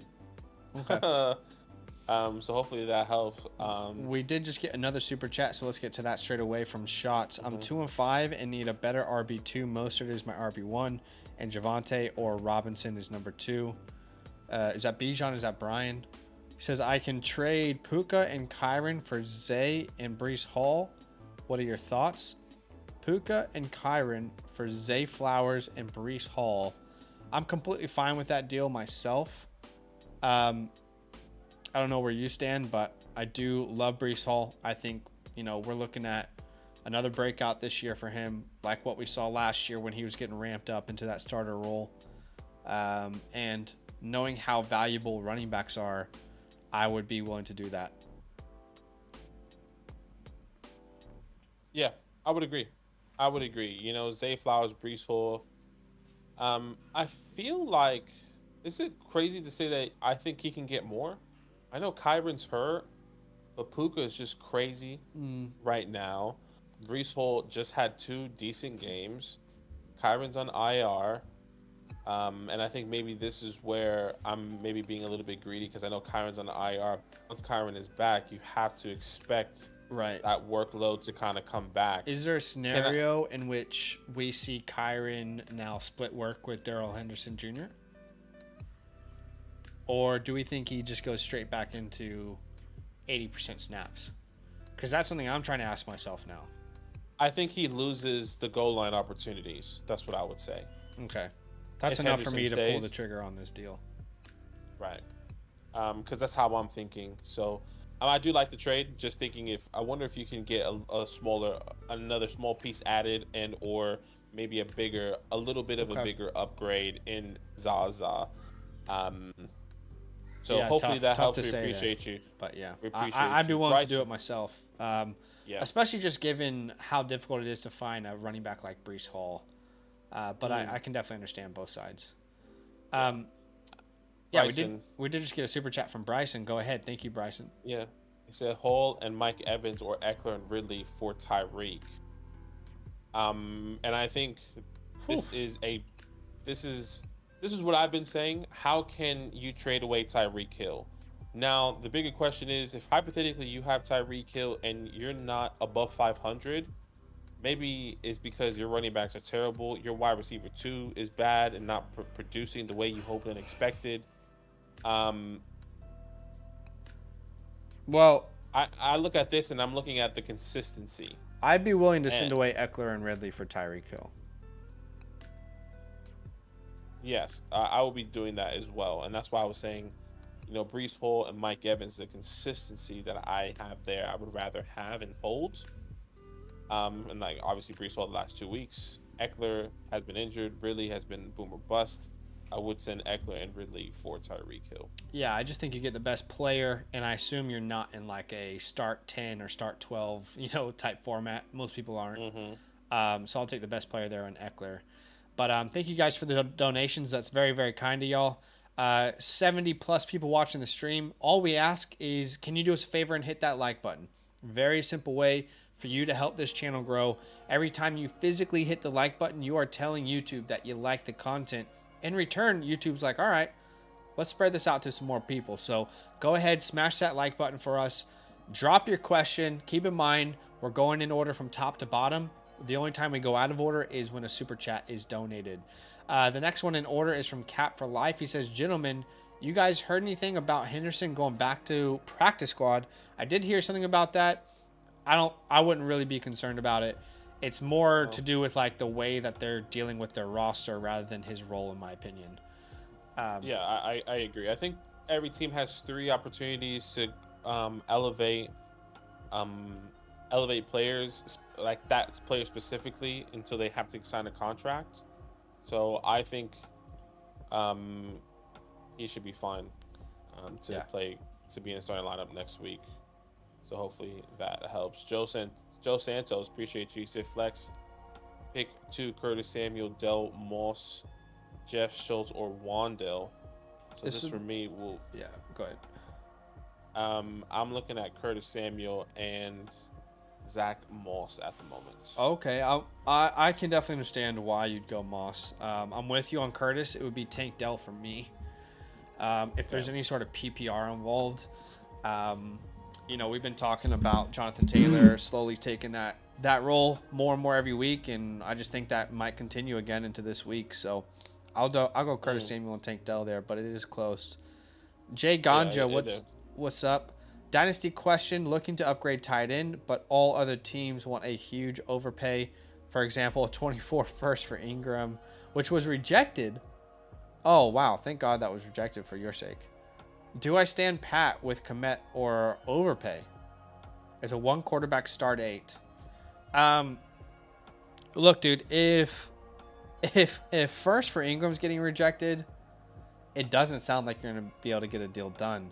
Okay. So hopefully that helps. We did just get another super chat, so let's get to that straight away from Shots. I'm 2-5 and need a better RB2. Mostert is my RB1, and Javante or Robinson is number 2. Is that Bijan? Is that Brian? He says, I can trade Puka and Kyron for Zay and Brees Hall. What are your thoughts? Puka and Kyron for Zay Flowers and Brees Hall. I'm completely fine with that deal myself. I don't know where you stand, but I do love Brees Hall. I think, we're looking at another breakout this year for him, like what we saw last year when he was getting ramped up into that starter role. And knowing how valuable running backs are, I would be willing to do that. Yeah, I would agree. Zay Flowers, Brees Hall. I feel like, is it crazy to say that I think he can get more? I know Kyron's hurt, but Puka is just crazy right now. Brees Hall just had 2 decent games. Kyron's on IR. And I think maybe this is where I'm maybe being a little bit greedy because I know Kyron's on IR. Once Kyron is back, you have to expect that workload to kind of come back. Is there a scenario in which we see Kyron now split work with Darrell Henderson Jr.? Or do we think he just goes straight back into 80% snaps? Because that's something I'm trying to ask myself now. I think he loses the goal line opportunities. That's what I would say. Okay. That's enough for me to pull the trigger on this deal. Right. Because that's how I'm thinking. So I do like the trade. Just thinking I wonder if you can get another small piece added and or maybe a little bit of a bigger upgrade in Zaza. So hopefully that helps. We appreciate you. But yeah, I'd be willing to do it myself. Yeah. Especially just given how difficult it is to find a running back like Brees Hall. But I can definitely understand both sides. We did just get a super chat from Bryson. Go ahead. Thank you, Bryson. Yeah. He said Hall and Mike Evans or Eckler and Ridley for Tyreek. And I think this is what I've been saying. How can you trade away Tyreek Hill? Now, the bigger question is, if hypothetically you have Tyreek Hill and you're not above 500, maybe it's because your running backs are terrible. Your wide receiver 2 is bad and not producing the way you hoped and expected. Well, I look at this and I'm looking at the consistency. I'd be willing to send away Eckler and Ridley for Tyreek Hill. Yes, I will be doing that as well. And that's why I was saying, Brees Hall and Mike Evans, the consistency that I have there, I would rather have and hold. And like obviously Brees Hall the last 2 weeks. Eckler has been injured. Ridley has been boom or bust. I would send Eckler and Ridley for Tyreek Hill. Yeah, I just think you get the best player, and I assume you're not in like a start 10 or start 12, type format. Most people aren't. Mm-hmm. So I'll take the best player there on Eckler. But thank you guys for the donations. That's very, very kind of y'all. 70 plus people watching the stream. All we ask is, can you do us a favor and hit that like button? Very simple way for you to help this channel grow. Every time you physically hit the like button, you are telling YouTube that you like the content. In return, YouTube's like, all right, let's spread this out to some more people. So go ahead, smash that like button for us. Drop your question. Keep in mind, we're going in order from top to bottom. The only time we go out of order is when a super chat is donated. The next one in order is from Cap for Life. He says, gentlemen, you guys heard anything about Henderson going back to practice squad? I did hear something about that. I wouldn't really be concerned about it. It's more to do with like the way that they're dealing with their roster rather than his role, in my opinion. Yeah, I agree. I think every team has 3 opportunities to elevate players, like that player specifically, until they have to sign a contract. So I think he should be fine to be in the starting lineup next week. So hopefully that helps. Joe Santos, appreciate you. He said flex, pick 2 Curtis Samuel, Del Moss, Jeff Schultz, or Wandell. So this for me will. Yeah, go ahead. I'm looking at Curtis Samuel and Zach Moss at the moment. Okay, I can definitely understand why you'd go Moss. I'm with you on Curtis. It would be Tank Dell for me. If there's any sort of PPR involved, We've been talking about Jonathan Taylor slowly taking that role more and more every week, and I just think that might continue again into this week. So I'll go Curtis Samuel and Tank Dell there, but it is close. Jay Ganja, what's up? Dynasty question: looking to upgrade tight end, but all other teams want a huge overpay. For example, a 24 first for Ingram, which was rejected. Oh wow! Thank God that was rejected for your sake. Do I stand pat with Kmet or overpay? As a one quarterback start 8. Look, dude, if first for Ingram's getting rejected, it doesn't sound like you're gonna be able to get a deal done.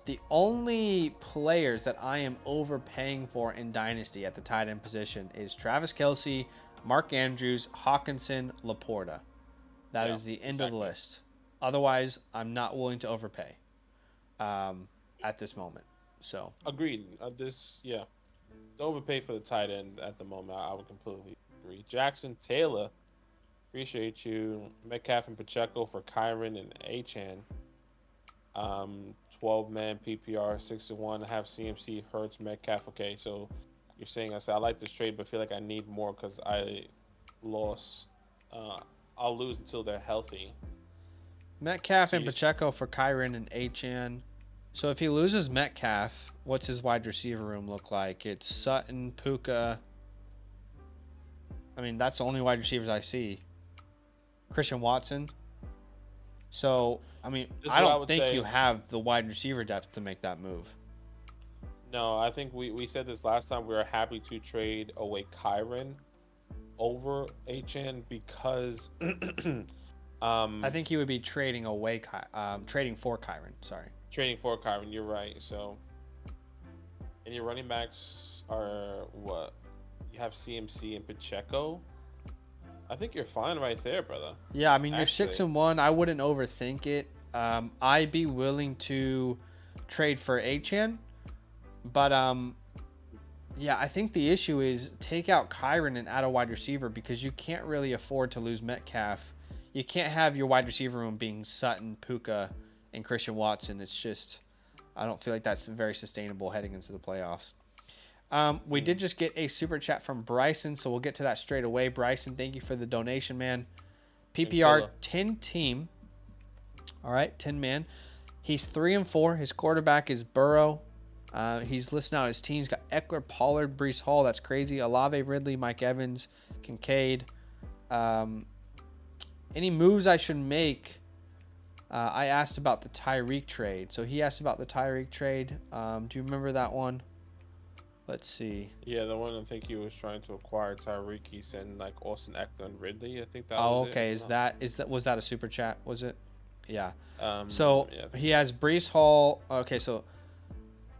The only players that I am overpaying for in Dynasty at the tight end position is Travis Kelce, Mark Andrews, Hawkinson, Laporta. That is the end of the list. Otherwise, I'm not willing to overpay at this moment. So agreed. The overpay for the tight end at the moment, I would completely agree. Jackson Taylor, appreciate you. Metcalf and Pacheco for Kyron and Achane. 12-man PPR 6-1. I have CMC, Hurts, Metcalf. Okay, so you're saying I like this trade, but feel like I need more because I lost. I'll lose until they're healthy. Metcalf and Pacheco for Kyron and Achane. So if he loses Metcalf, what's his wide receiver room look like? It's Sutton, Puka. I mean, that's the only wide receivers I see. Christian Watson. So, I mean, I don't think you have the wide receiver depth to make that move. No, I think we said this last time. We were happy to trade away Kyron over Achane because I think he would be trading away trading for Kyron. Sorry. Trading for Kyron, you're right. So, and your running backs are what? You have CMC and Pacheco. I think you're fine right there, brother. Yeah, I mean, you're 6-1. I wouldn't overthink it. I'd be willing to trade for Achane, but yeah, I think the issue is take out Kyron and add a wide receiver because you can't really afford to lose Metcalf. You can't have your wide receiver room being Sutton, Puka, and Christian Watson. It's just, I don't feel like that's very sustainable heading into the playoffs. We did just get a super chat from Bryson, so we'll get to that straight away. Bryson, thank you for the donation, man. PPR 10 team. All right, 10 man. He's 3-4. His quarterback is Burrow. He's listing out his team. He's got Eckler, Pollard, Breece Hall. That's crazy. Olave, Ridley, Mike Evans, Kincaid. Any moves I should make? I asked about the Tyreek trade. So he asked about the Tyreek trade. Do you remember that one? Let's see. Yeah, the one I think he was trying to acquire Tyreek. He sent like Austin Eckler and Ridley. I think that was okay. it. Was that a super chat? Was it? Yeah. Yeah. He has Breece Hall. Okay, so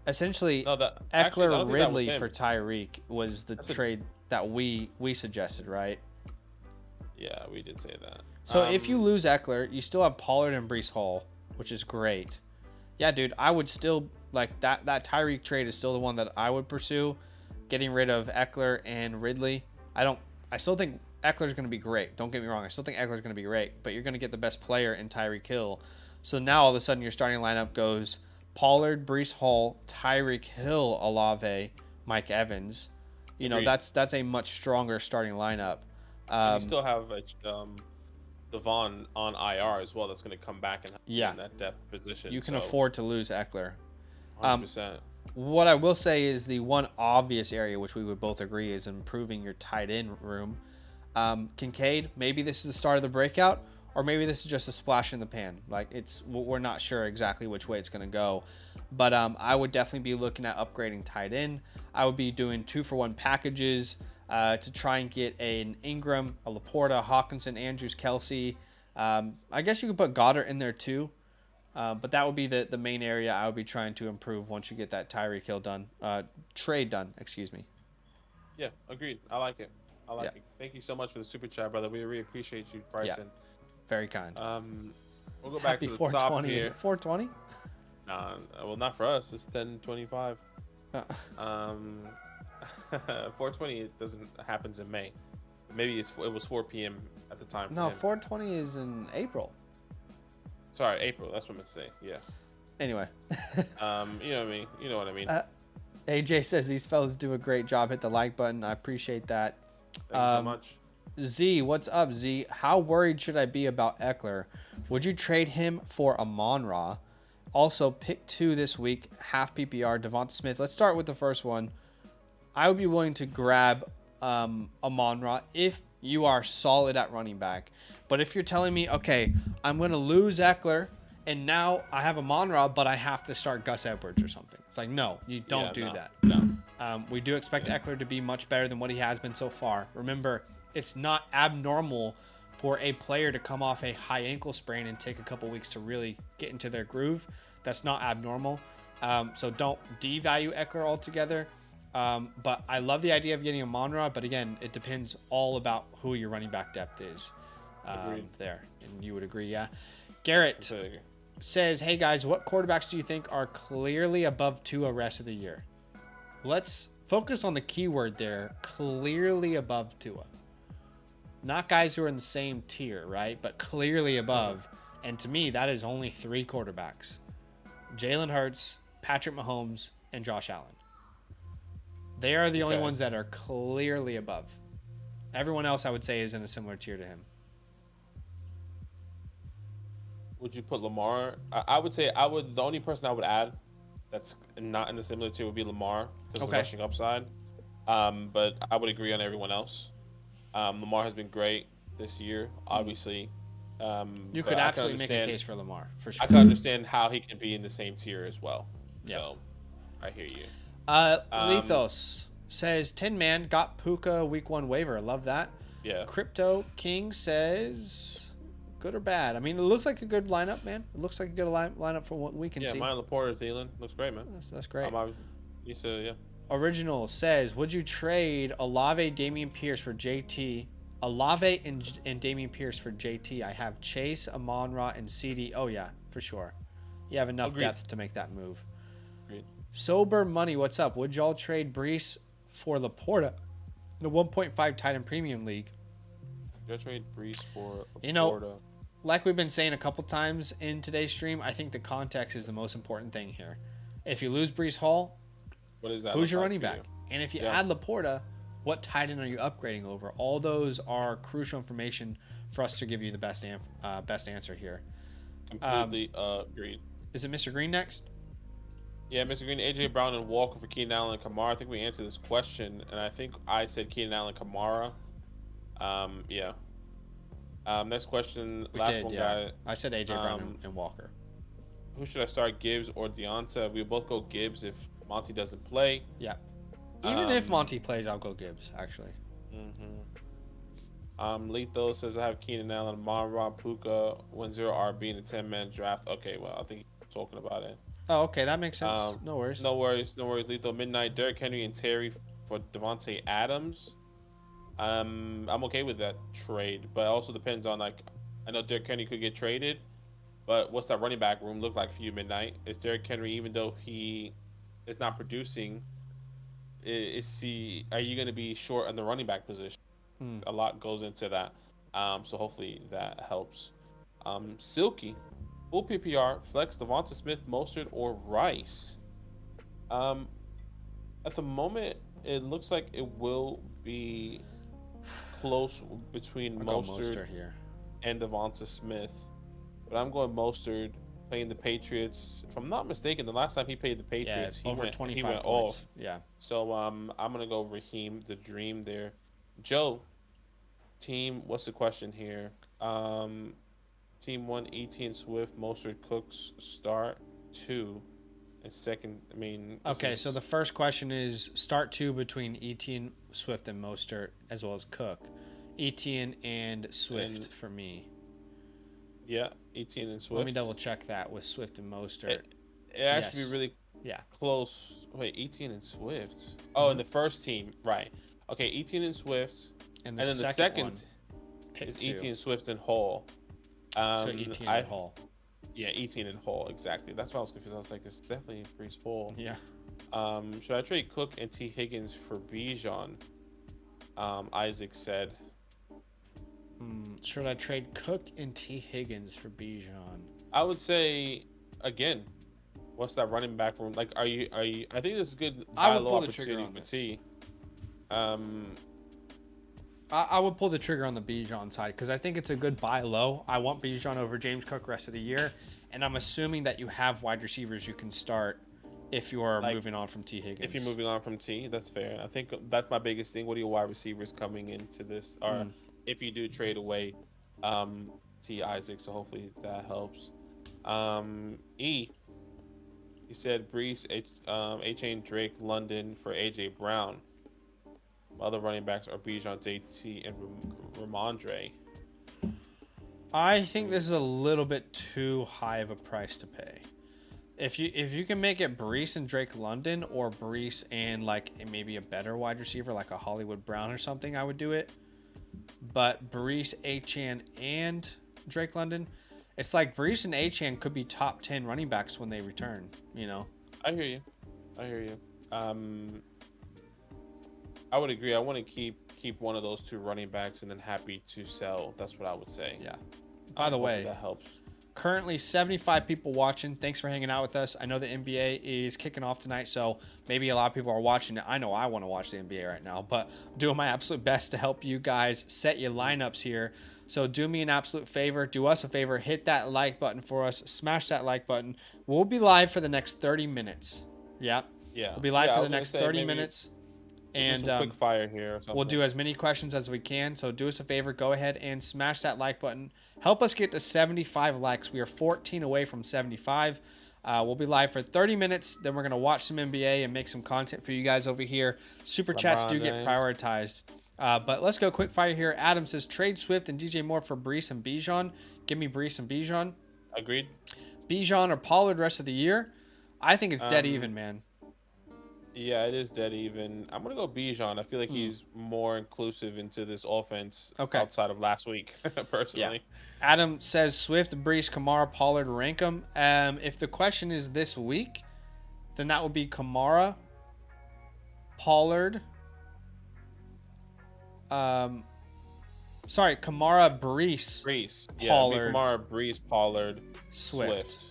essentially Eckler Ridley for Tyreek was the trade that we suggested, right? Yeah, we did say that. So if you lose Eckler, you still have Pollard and Breece Hall, which is great. Yeah, dude, I would still like that Tyreek trade is still the one that I would pursue. Getting rid of Eckler and Ridley. I still think Eckler's going to be great. Don't get me wrong. I still think Eckler's going to be great, but you're going to get the best player in Tyreek Hill. So now all of a sudden your starting lineup goes Pollard, Breece Hall, Tyreek Hill, Olave, Mike Evans. You know, that's a much stronger starting lineup. You still have Devon on IR as well. That's going to come back and in that depth position. You can afford to lose Eckler. 100%. What I will say is the one obvious area which we would both agree is improving your tight end room. Kincaid, maybe this is the start of the breakout, or maybe this is just a splash in the pan. Like we're not sure exactly which way it's going to go, but I would definitely be looking at upgrading tight end. I would be doing 2-for-1 packages to try and get an Ingram, a Laporta, Hawkinson, Andrews, Kelce. I guess you could put Goddard in there too, but that would be the main area I would be trying to improve once you get that Tyreek Hill trade done. Excuse me. Yeah, agreed. I like it. It. Thank you so much for the super chat, brother. We really appreciate you, Bryson. Yeah. Very kind. We'll go back to the top here. Is it 420? Well, not for us. It's 10:25. 420 happens in May. Maybe it was 4 p.m. at the time. No, 420 is in April. Sorry, April. That's what I meant to say. Yeah. Anyway. You know what I mean. You know what I mean. AJ says these fellas do a great job. Hit the like button. I appreciate that. Thank you so much. Z, what's up, Z? How worried should I be about Eckler? Would you trade him for Amon-Ra? Also, pick 2 this week, half PPR, Devonta Smith. Let's start with the first one. I would be willing to grab Amon-Ra if you are solid at running back. But if you're telling me, okay, I'm going to lose Eckler, and now I have Amon-Ra, but I have to start Gus Edwards or something. It's like, no, you don't do that. No. We do expect Eckler to be much better than what he has been so far. Remember, it's not abnormal for a player to come off a high ankle sprain and take a couple weeks to really get into their groove. That's not abnormal. So don't devalue Eckler altogether. But I love the idea of getting Amon-Ra, but again, it depends all about who your running back depth is there. And you would agree, yeah. Garrett says, hey guys, what quarterbacks do you think are clearly above Tua rest of the year? Let's focus on the keyword there, clearly above Tua. Not guys who are in the same tier, right? But clearly above. And to me, that is only 3 quarterbacks. Jalen Hurts, Patrick Mahomes, and Josh Allen. They are the only ones that are clearly above. Everyone else, I would say, is in a similar tier to him. Would you put Lamar? I would say the only person I would add that's not in the similar tier would be Lamar because of the rushing upside. But I would agree on everyone else. Lamar has been great this year, obviously. You could absolutely make a case for Lamar, for sure. I can understand how he can be in the same tier as well. Yeah. So, I hear you. Lethos says, Tin Man got Puka week 1 waiver. Love that. Yeah. Crypto King says, good or bad? I mean, it looks like a good lineup, man. It looks like a good lineup for what we can see. Yeah, mine Laporta, Thielen. Looks great, man. That's great. Yeah. Original says, would you trade Olave, Dameon Pierce for JT? Olave and Dameon Pierce for JT. I have Chase, Amon-Ra, and CD. Oh, yeah, for sure. You have enough depth to make that move. Agreed. Sober Money, what's up? Would y'all trade Brees for Laporta in a 1.5 tight end premium league? Y'all trade Brees for Laporta? You know, like we've been saying a couple times in today's stream, I think the context is the most important thing here. If you lose Brees Hall, what is that? Who's your running back? And if you add Laporta, what tight end are you upgrading over? All those are crucial information for us to give you the best answer here. Completely agreed. Is it Mr. Green next? Yeah, Mr. Green, AJ Brown and Walker for Keenan Allen and Kamara. I think we answered this question, and I think I said Keenan Allen and Kamara. Yeah. Next question. Guy. I said AJ Brown and Walker. Who should I start, Gibbs or Deonta? We both go Gibbs if Monty doesn't play. Yeah. Even if Monty plays, I'll go Gibbs, actually. Letho says I have Keenan Allen, Amon-Ra, Puka, 1-0 RB in a 10-man draft. Okay, well, I think you're talking about it. Oh, okay, that makes sense. No worries. No worries, Letho. Midnight, Derrick Henry and Terry for Devontae Adams. I'm okay with that trade, but it also depends on, like, I know Derrick Henry could get traded, but what's that running back room look like for you, Midnight? Is Derrick Henry, even though he is not producing, are you going to be short on the running back position? A lot goes into that. So hopefully that helps. Silky, full PPR, flex, Devonta Smith, Mostert, or Rice. At the moment, it looks like it will be close between Mostert here and Devonta Smith. But I'm going Mostert, playing the Patriots. If I'm not mistaken, the last time he played the Patriots, he went 25 points. off. Yeah. So I'm gonna go Raheem the Dream there. Joe, team, what's the question here? Team 1, Etienne, Swift, Mostert, Cooks, start 2, and second. I mean. Okay, so the first question is start 2 between Etienne, Swift, and Mostert, as well as Cook. Etienne and Swift for me. Yeah, Etienne and Swift. Let me double check that with Swift and Mostert. It actually be really close. Wait, Etienne and Swift. Oh, in the first team, right? Okay, Etienne and Swift, and then the second is Etienne, Swift, and Hall. So Etienne and Hall. Yeah, Etienne and Hall, exactly. That's why I was confused. I was like, it's definitely Brees Hall. Yeah. Should I trade Cook and T. Higgins for Bijan? Isaac said. Should I trade Cook and T. Higgins for Bijan? I would say, again, what's that running back room? Like, are you? I think this is a good I buy would low pull the trigger opportunity on for this. T. I would pull the trigger on the Bijan side because I think it's a good buy low. I want Bijan over James Cook rest of the year, and I'm assuming that you have wide receivers you can start if you are Like, moving on from T. Higgins. If you're moving on from T, that's fair. I think that's my biggest thing. What are your wide receivers coming into this? Or if you do trade away T. Isaac, so hopefully that helps. E. He said Brees, H.A. Drake, London for A.J. Brown. Other running backs are Bijan, JT, and Ramondre. I think this is a little bit too high of a price to pay. If you can make it Brees and Drake London, or Brees and like maybe a better wide receiver like a Hollywood Brown or something, I would do it. But Brees, Achane, and Drake London, it's like Brees and Achane could be top 10 running backs when they return. You know. I hear you. I would agree. I want to keep one of those two running backs and then happy to sell. That's what I would say. Yeah. By the way, that helps. Currently 75 people watching. Thanks for hanging out with us. I know the NBA is kicking off tonight, so maybe a lot of people are watching it. I know I want to watch the NBA right now, but I'm doing my absolute best to help you guys set your lineups here. So do me an absolute favor. Do us a favor. Hit that like button for us. Smash that like button. We'll be live for the next 30 minutes. Yeah. Yeah. We'll be live for the next 30 minutes. And quick fire here. We'll do as many questions as we can. So do us a favor. Go ahead and smash that like button. Help us get to 75 likes. We are 14 away from 75. We'll be live for 30 minutes. Then we're going to watch some NBA and make some content for you guys over here. Super chats do get prioritized. But let's go quick fire here. Adam says, trade Swift and DJ Moore for Brees and Bijan. Give me Brees and Bijan. Agreed. Bijan or Pollard rest of the year. I think it's dead even, man. Yeah, it is dead even. I'm going to go Bijan. I feel like he's more inclusive into this offense outside of last week, personally. Yeah. Adam says Swift, Brees, Kamara, Pollard, rank them. If the question is this week, then that would be Kamara, Pollard. Kamara, Brees. Yeah, Kamara, Brees, Pollard, Swift.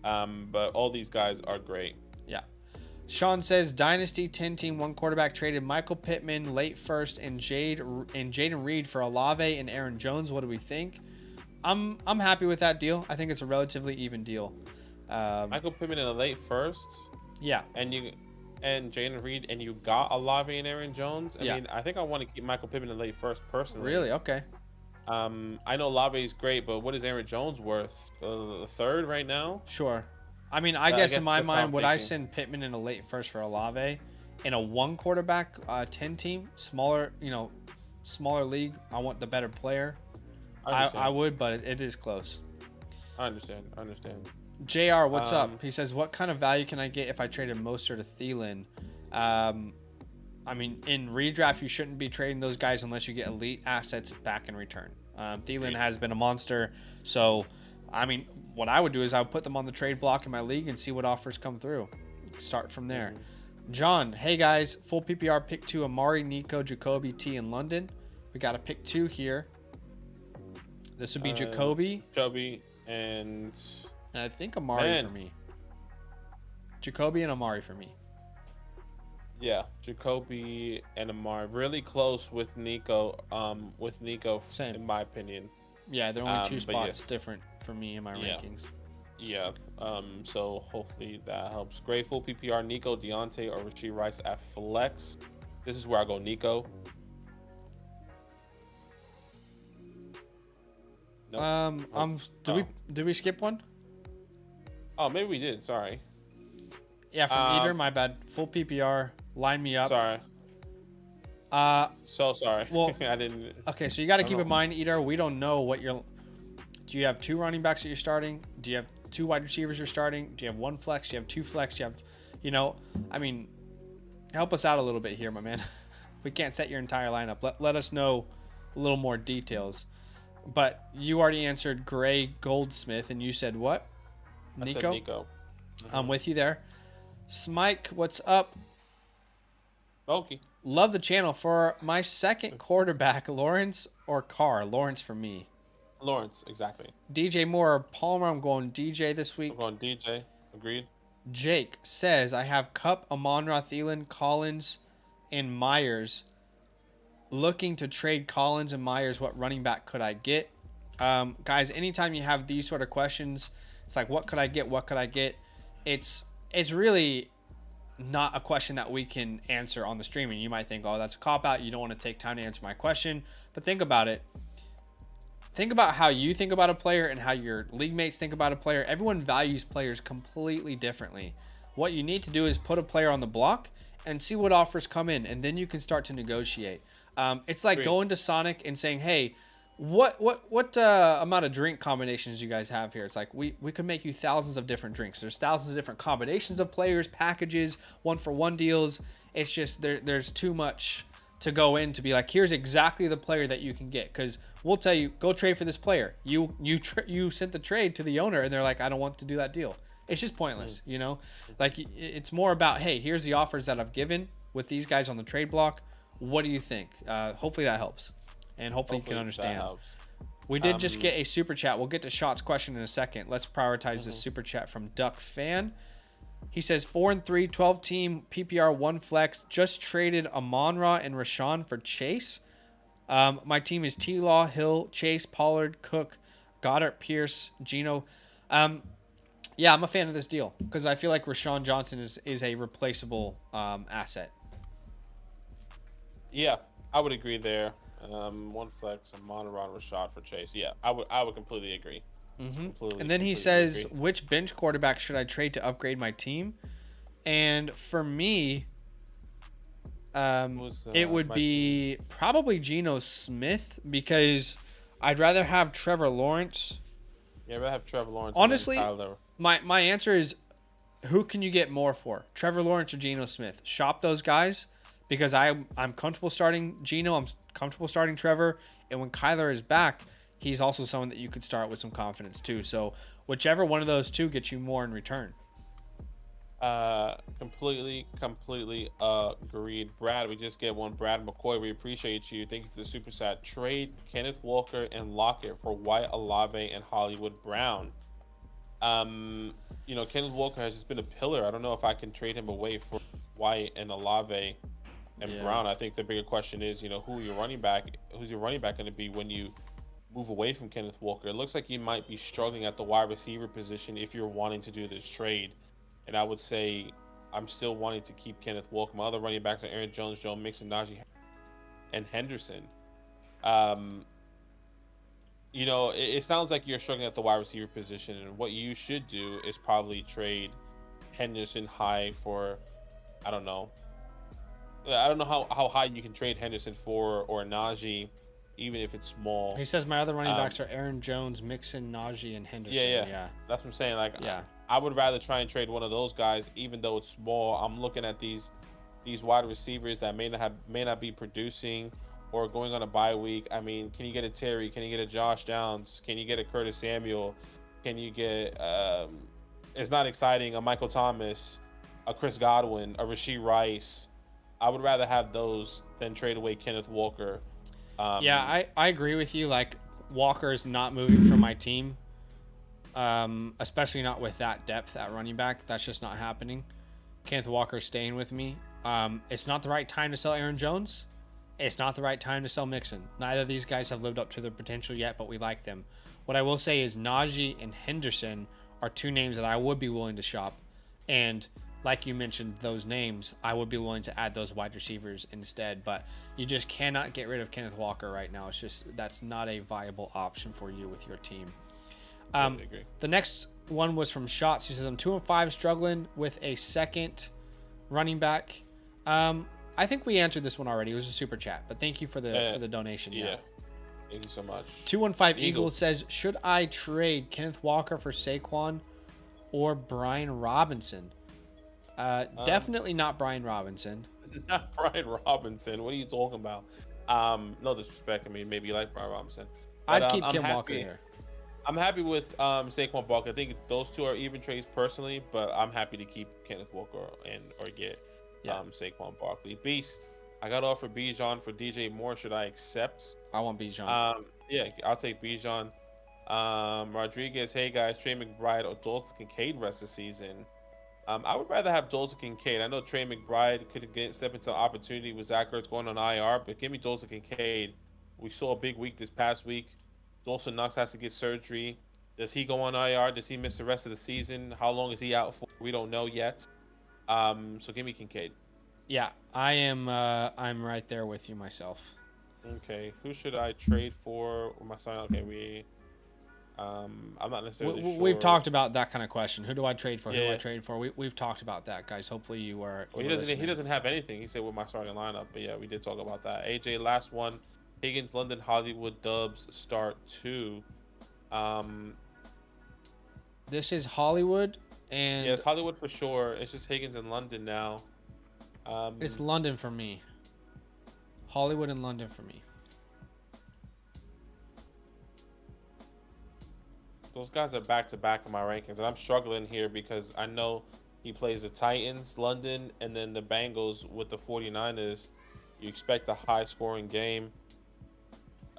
But all these guys are great. Yeah. Sean says Dynasty 10-team 1 quarterback traded Michael Pittman late first and Jaden Reed for Olave and Aaron Jones. What do we think? I'm happy with that deal. I think it's a relatively even deal. Michael Pittman in the late first. Yeah. And Jaden Reed, and you got Olave and Aaron Jones. I mean, I think I want to keep Michael Pittman in the late first personally. Really? Okay. I know Olave is great, but what is Aaron Jones worth? The third right now? Sure. I mean, I guess in my mind, would I send Pittman in a late first for Olave in a 1 quarterback 10 team, smaller league? I want the better player. I would, but it is close. I understand. JR, what's up? He says, what kind of value can I get if I traded Mostert to Thielen? I mean, in redraft, you shouldn't be trading those guys unless you get elite assets back in return. Thielen has been a monster. So, I mean, what I would do is I would put them on the trade block in my league and see what offers come through. Start from there. John, hey guys, full PPR pick 2, Amari, Nico, Jacoby, T, and London. We got a pick 2 here. This would be Jacoby. And I think Amari for me. Jacoby and Amari for me. Yeah, Jacoby and Amari really close with Nico. Same in my opinion. Yeah, they're only 2 spots different for me in my rankings. Yeah. So hopefully that helps. Great full PPR. Nico, Deontay, or Rashee Rice at flex. This is where I go Nico. Nope. Did we skip one? Oh, maybe we did. Sorry. Yeah, from Eater, my bad. Full PPR. Line me up. Sorry. So sorry. Well, I didn't. Okay, so you got to keep in mind, Eater, we don't know what you're. Do you have 2 running backs that you're starting? Do you have 2 wide receivers you're starting? Do you have 1 flex? Do you have 2 flex? Do you have, I mean, help us out a little bit here, my man. We can't set your entire lineup. Let us know a little more details. But you already answered Gray Goldsmith, and you said what? Nico? I said Nico. I'm with you there. Smike, what's up? Okay. Love the channel. For my second quarterback, Lawrence or Carr? Lawrence for me. Lawrence, exactly. DJ Moore or Palmer? I'm going DJ this week. I'm going DJ. Agreed. Jake says, I have Cup, Amon-Ra, Thielen, Collins, and Myers. Looking to trade Collins and Myers. What running back could I get? Guys, anytime you have these sort of questions, it's like, what could I get? What could I get? It's really not a question that we can answer on the stream. And you might think, oh, that's a cop-out. You don't want to take time to answer my question. But think about it. Think about how you think about a player and how your league mates think about a player. Everyone values players completely differently. What you need to do is put a player on the block and see what offers come in, and then you can start to negotiate. It's like going to Sonic and saying, hey, what amount of drink combinations you guys have here? It's like we could make you thousands of different drinks. There's thousands of different combinations of players, packages, 1-for-1 deals. It's just there's too much to go in to be like, here's exactly the player that you can get, because we'll tell you, go trade for this player. You sent the trade to the owner and they're like, I don't want to do that deal. It's just pointless, you know? Like, it's more about, hey, here's the offers that I've given with these guys on the trade block. What do you think? Hopefully that helps, and hopefully you can understand. We did just get a super chat. We'll get to Shot's question in a second. Let's prioritize this super chat from Duck Fan. He says 4-3, 12 team PPR 1 flex. Just traded Amon-Ra and Rashawn for Chase. My team is T-Law, Hill, Chase, Pollard, Cook, Goddard, Pierce, Geno. Yeah, I'm a fan of this deal because I feel like Rashawn Johnson is a replaceable asset. Yeah, I would agree there. 1 flex, Amon-Ra and Rashad for Chase. Yeah, I would completely agree. And then he says, which bench quarterback should I trade to upgrade my team? And for me, it would be probably Geno Smith, because I'd rather have Trevor Lawrence. Yeah, I'd rather have Trevor Lawrence. Honestly, my answer is, who can you get more for? Trevor Lawrence or Geno Smith? Shop those guys, because I'm comfortable starting Geno. I'm comfortable starting Trevor. And when Kyler is back, he's also someone that you could start with some confidence too. So whichever one of those two gets you more in return. Completely agreed. Brad, we just get one. Brad McCoy, we appreciate you. Thank you for the super chat. Trade Kenneth Walker and Lockett for Wyatt Olave and Hollywood Brown. You know, Kenneth Walker has just been a pillar. I don't know if I can trade him away for Wyatt and Olave and Brown. I think the bigger question is, you know, who's your running back going to be when you move away from Kenneth Walker? It looks like you might be struggling at the wide receiver position if you're wanting to do this trade. And I would say I'm still wanting to keep Kenneth Walker. My other running backs are Aaron Jones, Joe Mixon, Najee, and Henderson. You know, it sounds like you're struggling at the wide receiver position, and what you should do is probably trade Henderson high for, I don't know how high you can trade Henderson for, or Najee, even if it's small. He says my other running backs are Aaron Jones, Mixon, Najee, and Henderson. Yeah. That's what I'm saying. Like, I would rather try and trade one of those guys, even though it's small. I'm looking at these wide receivers that may not be producing or going on a bye week. I mean, can you get a Terry? Can you get a Josh Downs? Can you get a Curtis Samuel? Can you get it's not exciting, a Michael Thomas, a Chris Godwin, a Rashee Rice? I would rather have those than trade away Kenneth Walker. I agree with you. Like, Walker is not moving from my team, especially not with that depth at running back. That's just not happening. Kenneth Walker staying with me. It's not the right time to sell Aaron Jones. It's not the right time to sell Mixon. Neither of these guys have lived up to their potential yet, but we like them. What I will say is Najee and Henderson are two names that I would be willing to shop. And like you mentioned, those names, I would be willing to add those wide receivers instead. But you just cannot get rid of Kenneth Walker right now. It's just, that's not a viable option for you with your team. The next one was from Shots. He says, I'm 2-5, struggling with a second running back. I think we answered this one already. It was a super chat, but thank you for the donation. Yeah. Thank you so much. 215 Eagles says, should I trade Kenneth Walker for Saquon or Brian Robinson? Definitely not Brian Robinson. Not Brian Robinson. What are you talking about? No disrespect. I mean, maybe you like Brian Robinson. But, I'd keep Ken Walker here. I'm happy with Saquon Barkley. I think those two are even trades personally, but I'm happy to keep Kenneth Walker or get Saquon Barkley. Beast, I got offer Bijan for DJ Moore. Should I accept? I want Bijan. Yeah, I'll take Bijan. Rodriguez, hey guys, Trey McBride or Dalton Kincaid rest of the season. I would rather have Dolce Kincaid. I know Trey McBride could step into opportunity with Zach Ertz going on IR, but give me Dolce Kincaid. We saw a big week this past week. Dawson Knox has to get surgery. Does he go on IR? Does he miss the rest of the season? How long is he out for? We don't know yet. So give me Kincaid. Yeah, I am. I'm right there with you myself. Okay, who should I trade for? My son. Okay, I'm not necessarily sure. We've talked about that kind of question. Who do I trade for? Who do Yeah. I trade for? We've talked about that, guys. Hopefully you are. Well, he doesn't have anything. He said with my starting lineup, but yeah, we did talk about that. AJ, last one. Higgins, London, Hollywood, Dubs, start 2. This is Hollywood and Yeah, it's Hollywood for sure. It's just Higgins and London now. it's London for me. Hollywood and London for me. Those guys are back to back in my rankings, and I'm struggling here because I know he plays the Titans, London, and then the Bengals with the 49ers. You expect a high scoring game.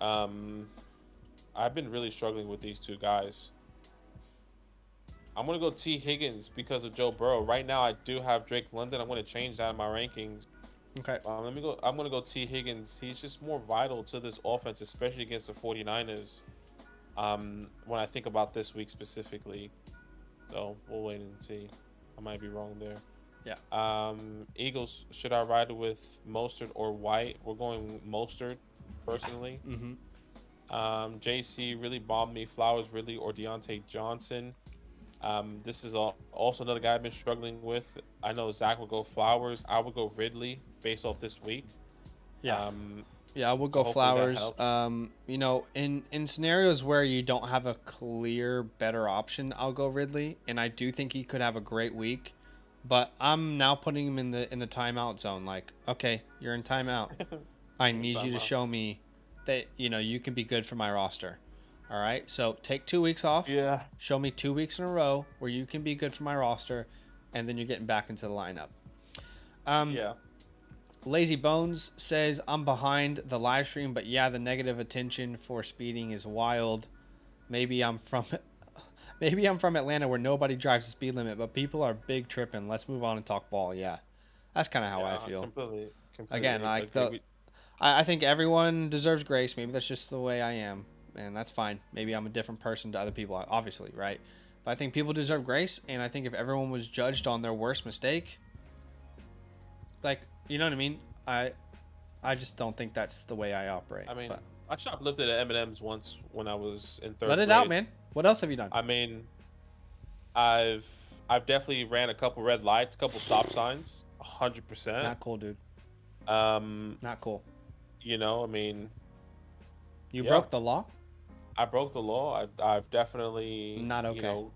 I've been really struggling with these two guys. I'm gonna go T. Higgins because of Joe Burrow. Right now, I do have Drake London. I'm gonna change that in my rankings. Okay. Let me go. I'm gonna go T. Higgins. He's just more vital to this offense, especially against the 49ers. When I think about this week specifically, so we'll wait and see. I might be wrong there. Yeah. Eagles. Should I ride with Mostert or White? We're going Mostert, personally. Mm-hmm. JC really bombed me. Flowers really or Deontay Johnson. This is also another guy I've been struggling with. I know Zach would go Flowers. I would go Ridley based off this week. Yeah. Yeah, we'll go Flowers. You know, in scenarios where you don't have a clear better option, I'll go Ridley, and I do think he could have a great week. But I'm now putting him in the timeout zone. Like, okay, you're in timeout. I need you to show me that you can be good for my roster. All right, so take 2 weeks off. Yeah. Show me 2 weeks in a row where you can be good for my roster, and then you're getting back into the lineup. Yeah. Lazy Bones says, I'm behind the live stream, but yeah, the negative attention for speeding is wild. Maybe I'm from Atlanta where nobody drives the speed limit, but people are big tripping. Let's move on and talk ball. Yeah. That's kind of how I feel. Completely. Again, I think everyone deserves grace. Maybe that's just the way I am, and that's fine. Maybe I'm a different person to other people, obviously, right? But I think people deserve grace, and I think if everyone was judged on their worst mistake, like, you know what I mean? I just don't think that's the way I operate. I mean, I shoplifted at M&M's once when I was in third grade. Let it out, man. What else have you done? I mean, I've definitely ran a couple red lights, a couple stop signs, 100%. Not cool, dude. Not cool. I mean, you broke the law? I broke the law. I've definitely not okay.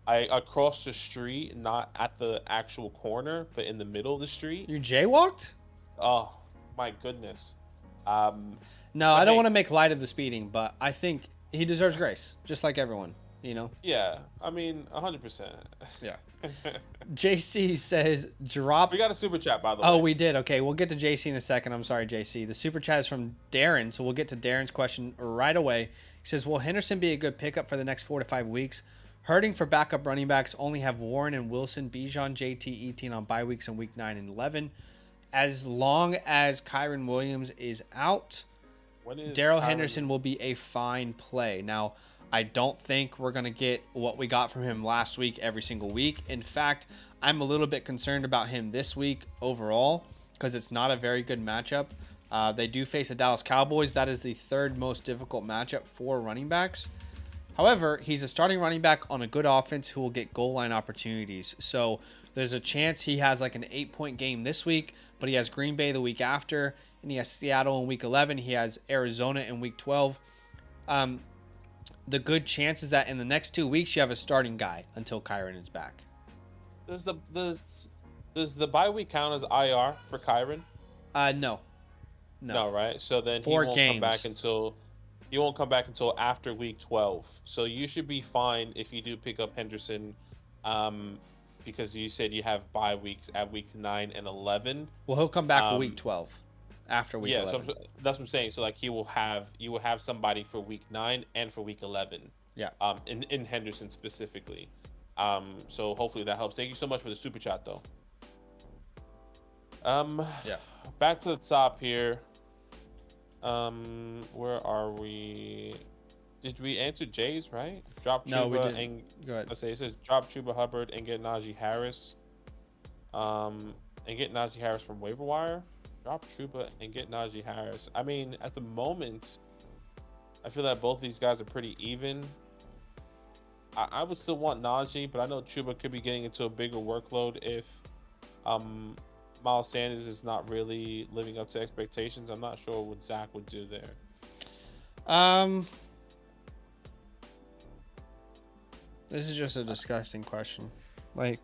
I crossed the street, not at the actual corner, but in the middle of the street. You jaywalked? Oh my goodness. No, I don't want to make light of the speeding, but I think he deserves grace, just like everyone. Yeah, I mean, 100%. Yeah. JC says, drop. We got a super chat, by the way. Oh, we did. Okay, we'll get to JC in a second. I'm sorry, JC. The super chat is from Darren, so we'll get to Darren's question right away. He says, will Henderson be a good pickup for the next 4 to 5 weeks? Hurting for backup running backs, only have Warren and Wilson, Bijan, JT, Etienne on bye weeks in week 9 and 11. As long as Kyren Williams is out, Darrell Henderson will be a fine play. Now, I don't think we're going to get what we got from him last week every single week. In fact, I'm a little bit concerned about him this week overall because it's not a very good matchup. They do face the Dallas Cowboys. That is the third most difficult matchup for running backs. However, he's a starting running back on a good offense who will get goal line opportunities. So there's a chance he has like an 8-point game this week, but he has Green Bay the week after, and he has Seattle in week 11. He has Arizona in week 12. The good chance is that in the next 2 weeks you have a starting guy until Kyren is back. Does the bye week count as IR for Kyren? No, right? So then he won't come back until after week 12. So you should be fine if you do pick up Henderson, because you said you have bye weeks at week 9 and 11. Well, he'll come back for week 12. After week 11. So that's what I'm saying. So like you will have somebody for week 9 and for week 11. Yeah. In Henderson specifically. So hopefully that helps. Thank you so much for the super chat, though. Yeah. Back to the top here. Where are we? Did we answer Jay's right? Drop No, we Chuba didn't. and Go ahead. let's say it says drop Chuba Hubbard and get Najee Harris. And get Najee Harris from waiver wire. Drop Chuba and get Najee Harris. I mean, at the moment, I feel that both these guys are pretty even. I would still want Najee, but I know Chuba could be getting into a bigger workload if Miles Sanders is not really living up to expectations. I'm not sure what Zach would do there. This is just a disgusting question. Like,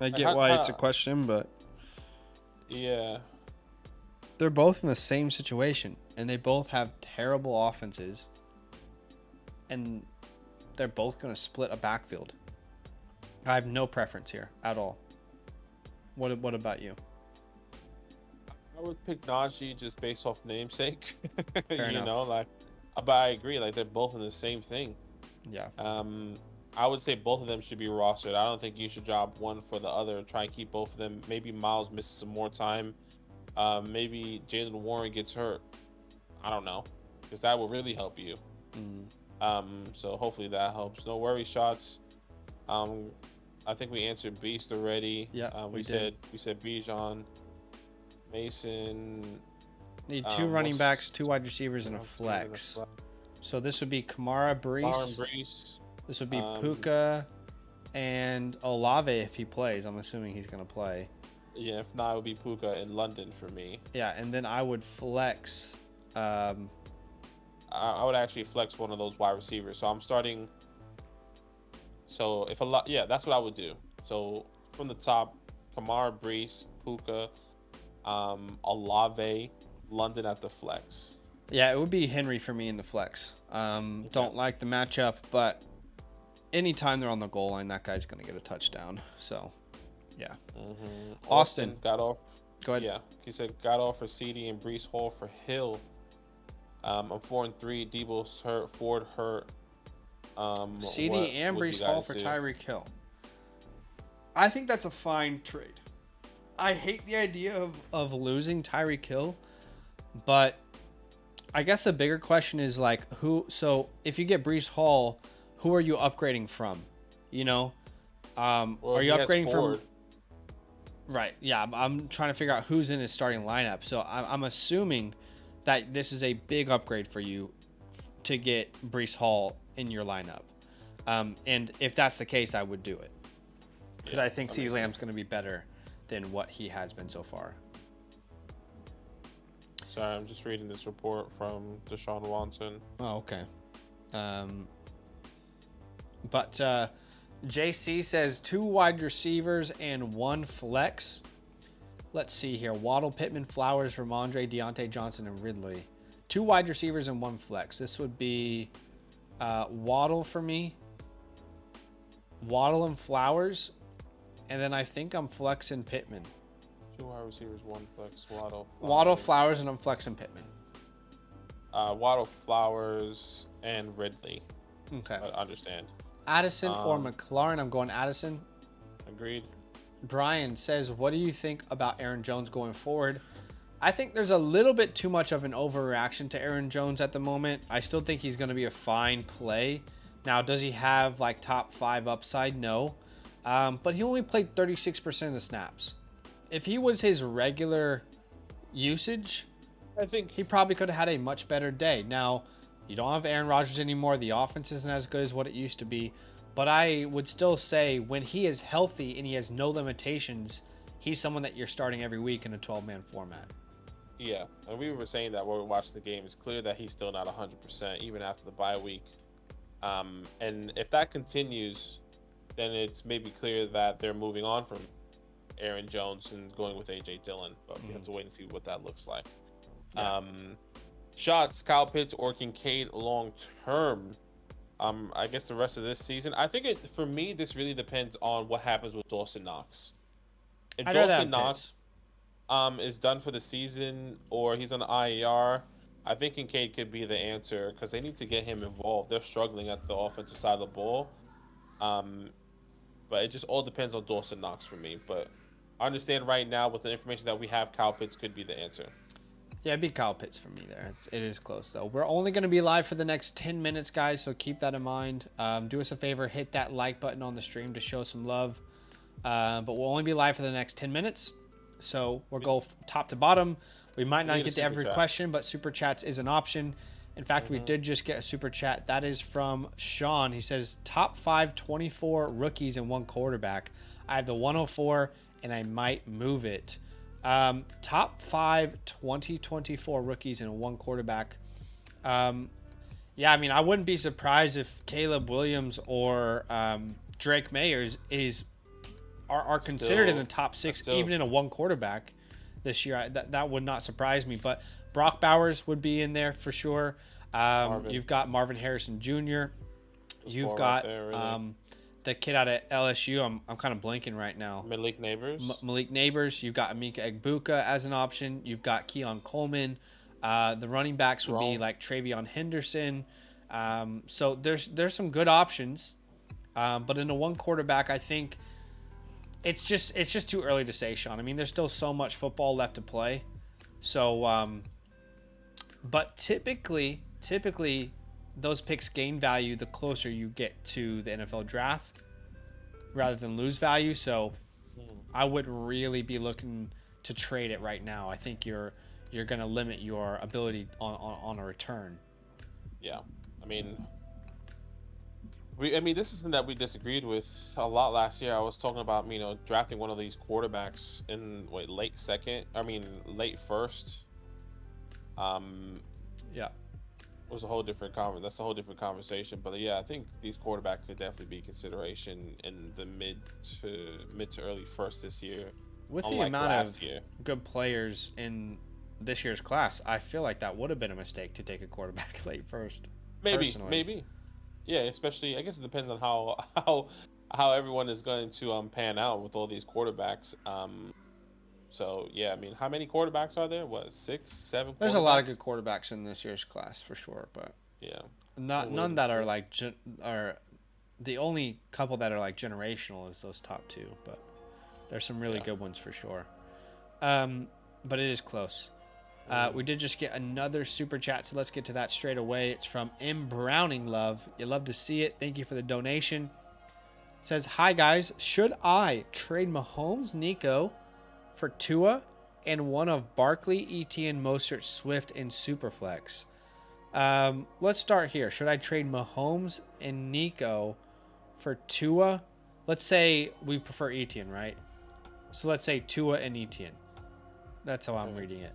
I get why it's a question, but yeah, they're both in the same situation, and they both have terrible offenses, and they're both going to split a backfield. I have no preference here at all. What about you? I would pick Najee just based off namesake. Fair you enough. know, like, but I agree. Like, they're both in the same thing. Yeah. I would say both of them should be rostered. I don't think you should drop one for the other. Try and keep both of them. Maybe Miles misses some more time. Maybe Jaylen Warren gets hurt. I don't know, because that will really help you. So hopefully that helps. No worry shots. I think we answered Beast already. Yeah, we said Bijan, Mason. Need two running backs, two wide receivers, and a flex. So this would be Kamara, Brees. This would be Puka and Olave if he plays. I'm assuming he's going to play. Yeah, if not, it would be Puka in London for me. Yeah, and then I would flex. I would actually flex one of those wide receivers. So I'm starting. So if that's what I would do. So from the top, Kamara, Brees, Puka, Olave, London at the flex. Yeah, it would be Henry for me in the flex. Okay. Don't like the matchup, but anytime they're on the goal line, that guy's going to get a touchdown. So, yeah. Austin got off. Go ahead. Yeah, he said got off for CD and Brees Hall for Hill. I'm 4-3. Debo's hurt. Ford hurt. CD and Brees Hall for Tyreek Hill. I think that's a fine trade. I hate the idea of losing Tyreek Hill, but I guess the bigger question is like who. So if you get Brees Hall, who are you upgrading from? You know, are you upgrading from? Right. Yeah, I'm trying to figure out who's in his starting lineup. So I'm assuming that this is a big upgrade for you to get Brees Hall in your lineup. And if that's the case, I would do it because I think CeeDee Lamb's going to be better than what he has been so far. Sorry, I'm just reading this report from Deshaun Watson. Oh, okay. But JC says 2 wide receivers and 1 flex. Let's see here. Waddle, Pittman, Flowers, Ramondre, Deontay Johnson, and Ridley. 2 wide receivers and 1 flex. This would be Waddle for me. Waddle and Flowers. And then I think I'm flexing Pittman. 2 wide receivers, 1 flex. Waddle, Flowers, and I'm flexing Pittman. Waddle, Flowers, and Ridley. Okay. I understand. Addison or McLaurin. I'm going Addison. Agreed. Brian says, what do you think about Aaron Jones going forward? I think there's a little bit too much of an overreaction to Aaron Jones at the moment. I still think he's going to be a fine play. Now, does he have like top 5 upside? No. But he only played 36% of the snaps. If he was his regular usage, I think he probably could have had a much better day. Now, you don't have Aaron Rodgers anymore. The offense isn't as good as what it used to be. But I would still say when he is healthy and he has no limitations, he's someone that you're starting every week in a 12-man format. Yeah, and we were saying that while we watched the game. It's clear that he's still not 100%, even after the bye week. And if that continues, then it's maybe clear that they're moving on from Aaron Jones and going with A.J. Dillon. But we have to wait and see what that looks like. Yeah. Shots, Kyle Pitts or Kincaid long term. I guess the rest of this season. I think for me, this really depends on what happens with Dawson Knox. If Dawson Knox is done for the season or he's on the IER, I think Kincaid could be the answer because they need to get him involved. They're struggling at the offensive side of the ball. but it just all depends on Dawson Knox for me. But I understand right now with the information that we have, Kyle Pitts could be the answer. Yeah, it'd be Kyle Pitts for me there. It is close, though. We're only going to be live for the next 10 minutes, guys, so keep that in mind. Do us a favor, hit that like button on the stream to show some love. But we'll only be live for the next 10 minutes, so we'll go top to bottom. We might not get to every question, but Super Chats is an option. In fact, we did just get a Super Chat. That is from Sean. He says, top 5 24 rookies and 1 quarterback. I have the 104, and I might move it. Top 5 2024 rookies and 1 quarterback. Yeah, I mean, I wouldn't be surprised if Caleb Williams or Drake May are considered in the top 6, even in a 1 quarterback this year. That would not surprise me. But Brock Bowers would be in there for sure. You've got Marvin Harrison Jr. You've got the kid out of LSU. I'm kind of blanking right now. Malik Neighbors. Malik Neighbors. You've got Emeka Egbuka as an option. You've got Keon Coleman. The running backs would be like Travion Henderson. So there's some good options. But in a 1 quarterback, I think it's just too early to say, Sean. I mean, there's still so much football left to play. So, but typically those picks gain value the closer you get to the NFL draft rather than lose value. So I would really be looking to trade it right now. I think you're going to limit your ability on a return. Yeah. I mean, this is something that we disagreed with a lot last year. I was talking about, drafting one of these quarterbacks in late first. Yeah. It was a whole different That's a whole different conversation. But yeah, I think these quarterbacks could definitely be consideration in the mid to early first this year. With the amount of good players in this year's class, I feel like that would have been a mistake to take a quarterback late first. Maybe. Yeah, especially I guess it depends on how everyone is going to pan out with all these quarterbacks. So yeah, I mean, how many quarterbacks are there? What, 6, 7? There's a lot of good quarterbacks in this year's class for sure, but yeah, none that are like are the only couple that are like generational is those top 2, but there's some really good ones for sure. But it is close. We did just get another super chat, so let's get to that straight away. It's from M Browning Love. You love to see it. Thank you for the donation. It says, hi guys, should I trade Mahomes, Nico for Tua and one of Barkley, Etienne, Mostert, Swift, and Superflex? Let's start here. Should I trade Mahomes and Nico for Tua? Let's say we prefer Etienne, right? So let's say Tua and Etienne. That's how I'm reading it.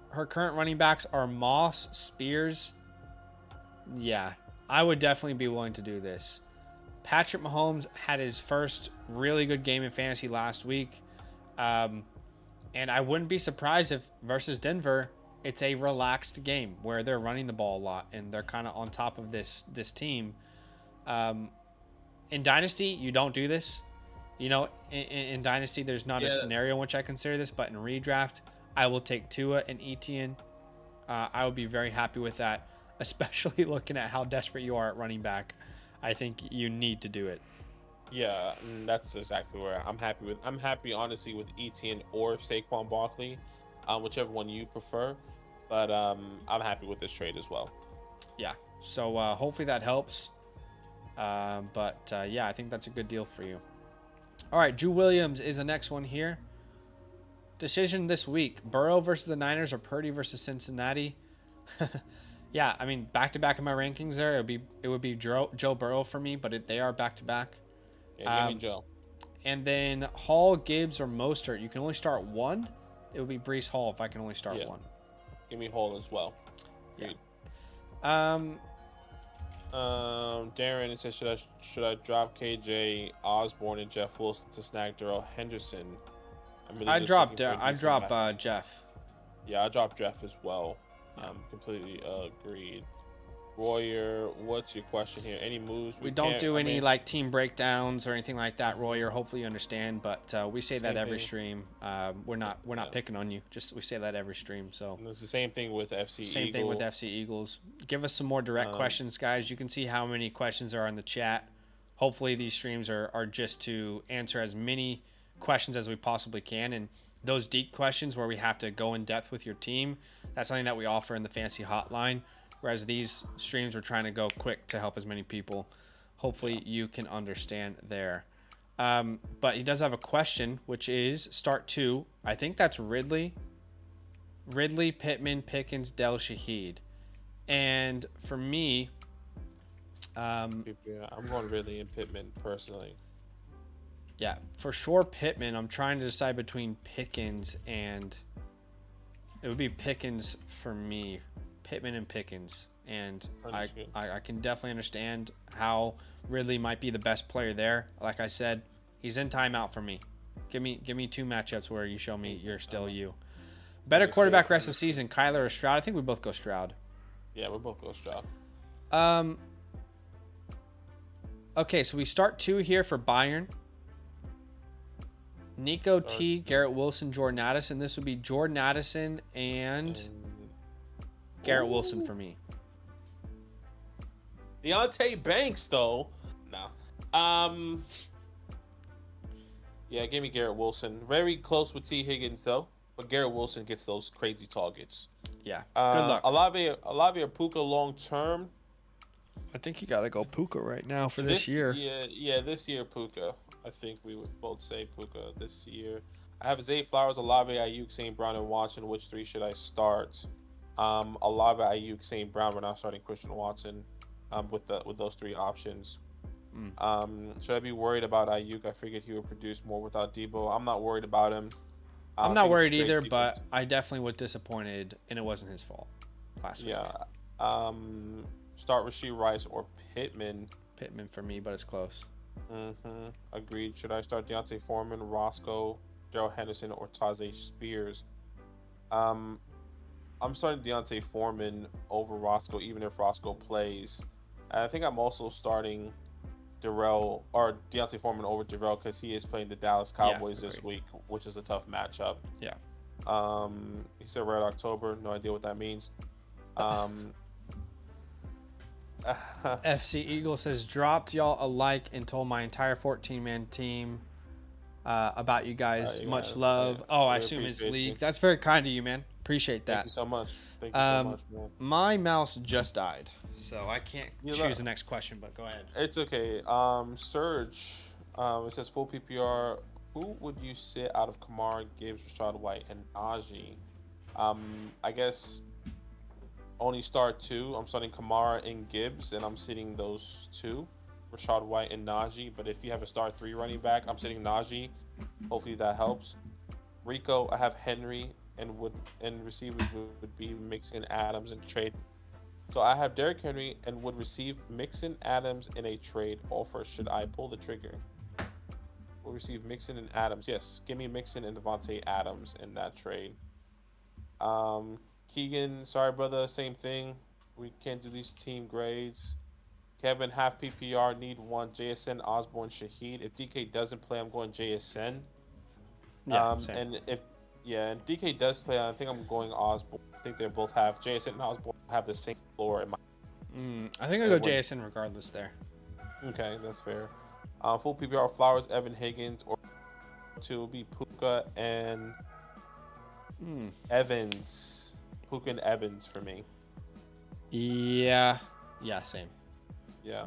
Her current running backs are Moss, Spears. Yeah, I would definitely be willing to do this. Patrick Mahomes had his first really good game in fantasy last week. And I wouldn't be surprised if versus Denver, it's a relaxed game where they're running the ball a lot and they're kind of on top of this team. In Dynasty, you don't do this. In Dynasty, there's not a scenario in which I consider this, but in redraft, I will take Tua and Etienne. I would be very happy with that, especially looking at how desperate you are at running back. I think you need to do it. Yeah, that's exactly where I'm happy with. I'm happy, honestly, with Etienne or Saquon Barkley, whichever one you prefer. But I'm happy with this trade as well. Yeah, so hopefully that helps. But yeah, I think that's a good deal for you. All right, Drew Williams is the next one here. Decision this week: Burrow versus the Niners or Purdy versus Cincinnati. Yeah, I mean, back-to-back in my rankings there, it would be Joe Burrow for me, but they are back-to-back. Yeah, give me Joe. And then Hall, Gibbs, or Mostert. You can only start one. It would be Breece Hall if I can only start one. Give me Hall as well. Yeah. Darren says, should I drop KJ Osborne and Jeff Wilson to snag Darrell Henderson? I drop Jeff. Yeah, I dropped Jeff as well. Completely agreed. Royer, what's your question here? Any moves? We don't do any like team breakdowns or anything like that, Royer. Hopefully you understand, but we say that every stream. We're not picking on you. Just we say that every stream. So and it's the same thing with FC. Same thing with FC Eagles. Give us some more direct questions, guys. You can see how many questions are in the chat. hopefully these streams are just to answer as many questions as we possibly can. And those deep questions where we have to go in depth with your team, that's something that we offer in the Fantasy Hotline. Whereas these streams, we're trying to go quick to help as many people. Hopefully you can understand there. But he does have a question, which is start 2. I think that's Ridley, Pittman, Pickens, Del Shahid. And for me, I'm going Ridley and Pittman personally. Yeah, for sure Pittman. I'm trying to decide between Pickens and it would be Pickens for me. Pittman and Pickens. And I can definitely understand how Ridley might be the best player there. Like I said, he's in timeout for me. Give me 2 matchups where you show me you're still you. Better quarterback rest of season, Kyler or Stroud? I think we both go Stroud. Yeah, we both go Stroud. Okay, so we start 2 here for Bayern. Nico T, Garrett Wilson, Jordan Addison. This would be Jordan Addison and Garrett Wilson for me. Deontay Banks, though. No. Yeah, give me Garrett Wilson. Very close with T. Higgins, though. But Garrett Wilson gets those crazy targets. Yeah. Good luck. Olave or Puka long term. I think you got to go Puka right now for this year. Yeah, this year Puka. I think we would both say Puka this year. I have Zay Flowers, Olave, Ayuk, St. Brown, and Watson. Which 3 should I start? Olave, Ayuk, St. Brown. We're not starting Christian Watson. With those 3 options. Should I be worried about Ayuk? I figured he would produce more without Debo. I'm not worried about him. I'm not worried either, but I definitely was disappointed, and it wasn't his fault last week. Yeah. Start Rashee Rice or Pittman. Pittman for me, but it's close. Agreed. Should I start Deontay Foreman, Roscoe, Gerald Henderson, or Tajay Spears? I'm starting Deontay Foreman over Roscoe, even if Roscoe plays. And I think I'm also starting Deontay Foreman over Darrell because he is playing the Dallas Cowboys this week, which is a tough matchup. Yeah. He said Red October. No idea what that means. FC Eagle says, dropped y'all a like and told my entire 14-man team about you guys. Much love. Yeah, I assume it's league. That's very kind of you, man. Appreciate that. Thank you so much. Thank you so much, man. My mouse just died, so I can't choose the next question, but go ahead. It's okay. Surge, it says full PPR. Who would you sit out of Kamara, Gibbs, Rashad White, and Najee? I guess only start 2. I'm starting Kamara and Gibbs, and I'm sitting those 2, Rashad White and Najee. But if you have a start 3 running back, I'm sitting Najee. Hopefully that helps. Rico, I have Henry, and receivers would be Mixon, Adams, and trade. So I have Derrick Henry and would receive Mixon, Adams in a trade offer. Should I pull the trigger? We'll receive Mixon and Adams. Yes, give me Mixon and Devontae Adams in that trade. Keegan, sorry brother, same thing. We can't do these team grades. Kevin, half PPR, need 1. JSN, Osborne, Shaheed. If DK doesn't play, I'm going JSN. Yeah, same. And DK does play, I think I'm going Osborne. I think they both have JSN and Osborne have the same floor in my. I think I'll go JSN regardless there. Okay, that's fair. Full PPR, Flowers, Evan Higgins, or 2 will be Puka and Evans. Puka and Evans for me. Yeah, same. Yeah.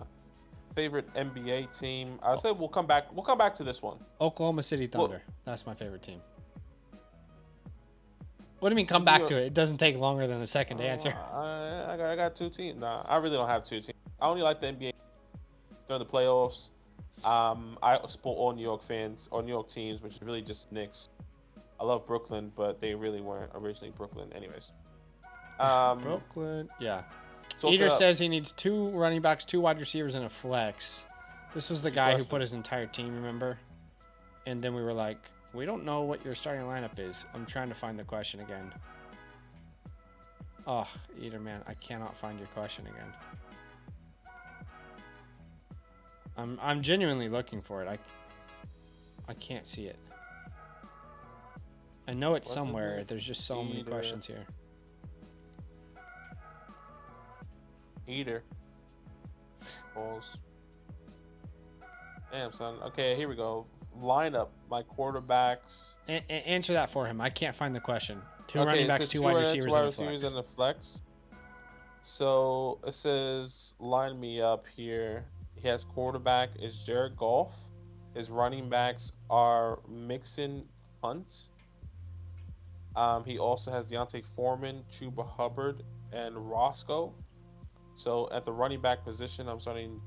Favorite NBA team? I said we'll come back. We'll come back to this one. Oklahoma City Thunder. That's my favorite team. What do you mean come back to it? It doesn't take longer than a second to answer. I got 2 teams. Nah, I really don't have 2 teams. I only like the NBA during the playoffs. I support all New York fans or New York teams, which is really just Knicks. I love Brooklyn, but they really weren't originally Brooklyn. Anyways. Brooklyn. Yeah. Eater says he needs 2 running backs, 2 wide receivers, and a flex. This was the guy who put his entire team, remember? And then we were like, we don't know what your starting lineup is. I'm trying to find the question again. Oh, Eater, man, I cannot find your question again. I'm genuinely looking for it. I can't see it. I know it's somewhere. There's just so many questions here. Eater. Balls. Damn, son. Okay, here we go. Lineup. My quarterbacks. Answer that for him. I can't find the question. Two Okay, running it backs, says two two wide running, two receivers, wide and a receivers, flex. and a flex. So it says line me up here. He has quarterback is Jared Goff. His running backs are Mixon, Hunt. He also has Deontay Foreman, Chuba Hubbard, and Roscoe. So at the running back position, I'm starting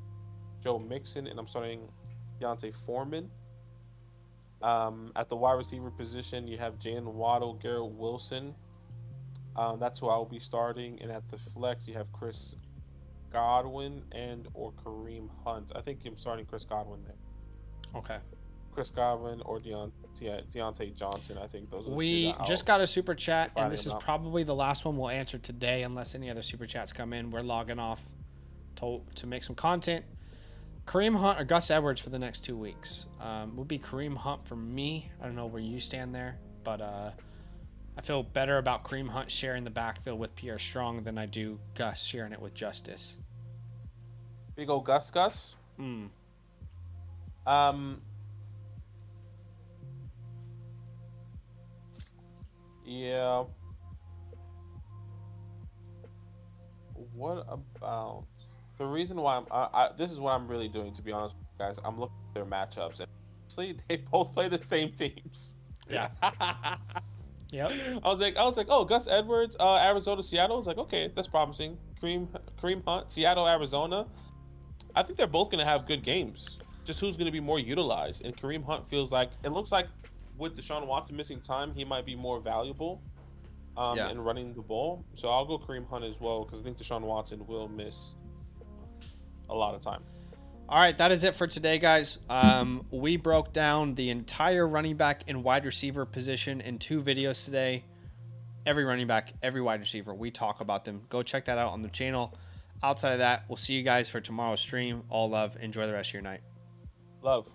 Joe Mixon and I'm starting Deontay Foreman. At the wide receiver position, you have Jalen Waddle, Garrett Wilson. That's who I will be starting. And at the flex, you have Chris Godwin and or Kareem Hunt. I think I'm starting Chris Godwin there. Okay. Chris Godwin or Deontay Johnson. I think those are the two We that just got a super chat, and finding this is them out. probably the last one we'll answer today, unless any other super chats come in. We're logging off to make some content. Kareem Hunt or Gus Edwards for the next 2 weeks. Would be Kareem Hunt for me. I don't know where you stand there, but I feel better about Kareem Hunt sharing the backfield with Pierre Strong than I do Gus sharing it with Justice. We go Gus. Hmm. Yeah. What about the reason why this is what I'm really doing, to be honest, guys. I'm looking at their matchups, and honestly, they both play the same teams. Yeah. Yep. I was like, oh, Gus Edwards, Arizona, Seattle. I was like, okay, that's promising. Kareem Hunt, Seattle, Arizona. I think they're both gonna have good games. Just who's gonna be more utilized? And Kareem Hunt feels like it looks like with Deshaun Watson missing time, he might be more valuable in running the ball. So I'll go Kareem Hunt as well because I think Deshaun Watson will miss a lot of time. All right, that is it for today, guys. We broke down the entire running back and wide receiver position in 2 videos today. Every running back, every wide receiver, we talk about them. Go check that out on the channel. Outside of that, we'll see you guys for tomorrow's stream. All love. Enjoy the rest of your night. Love.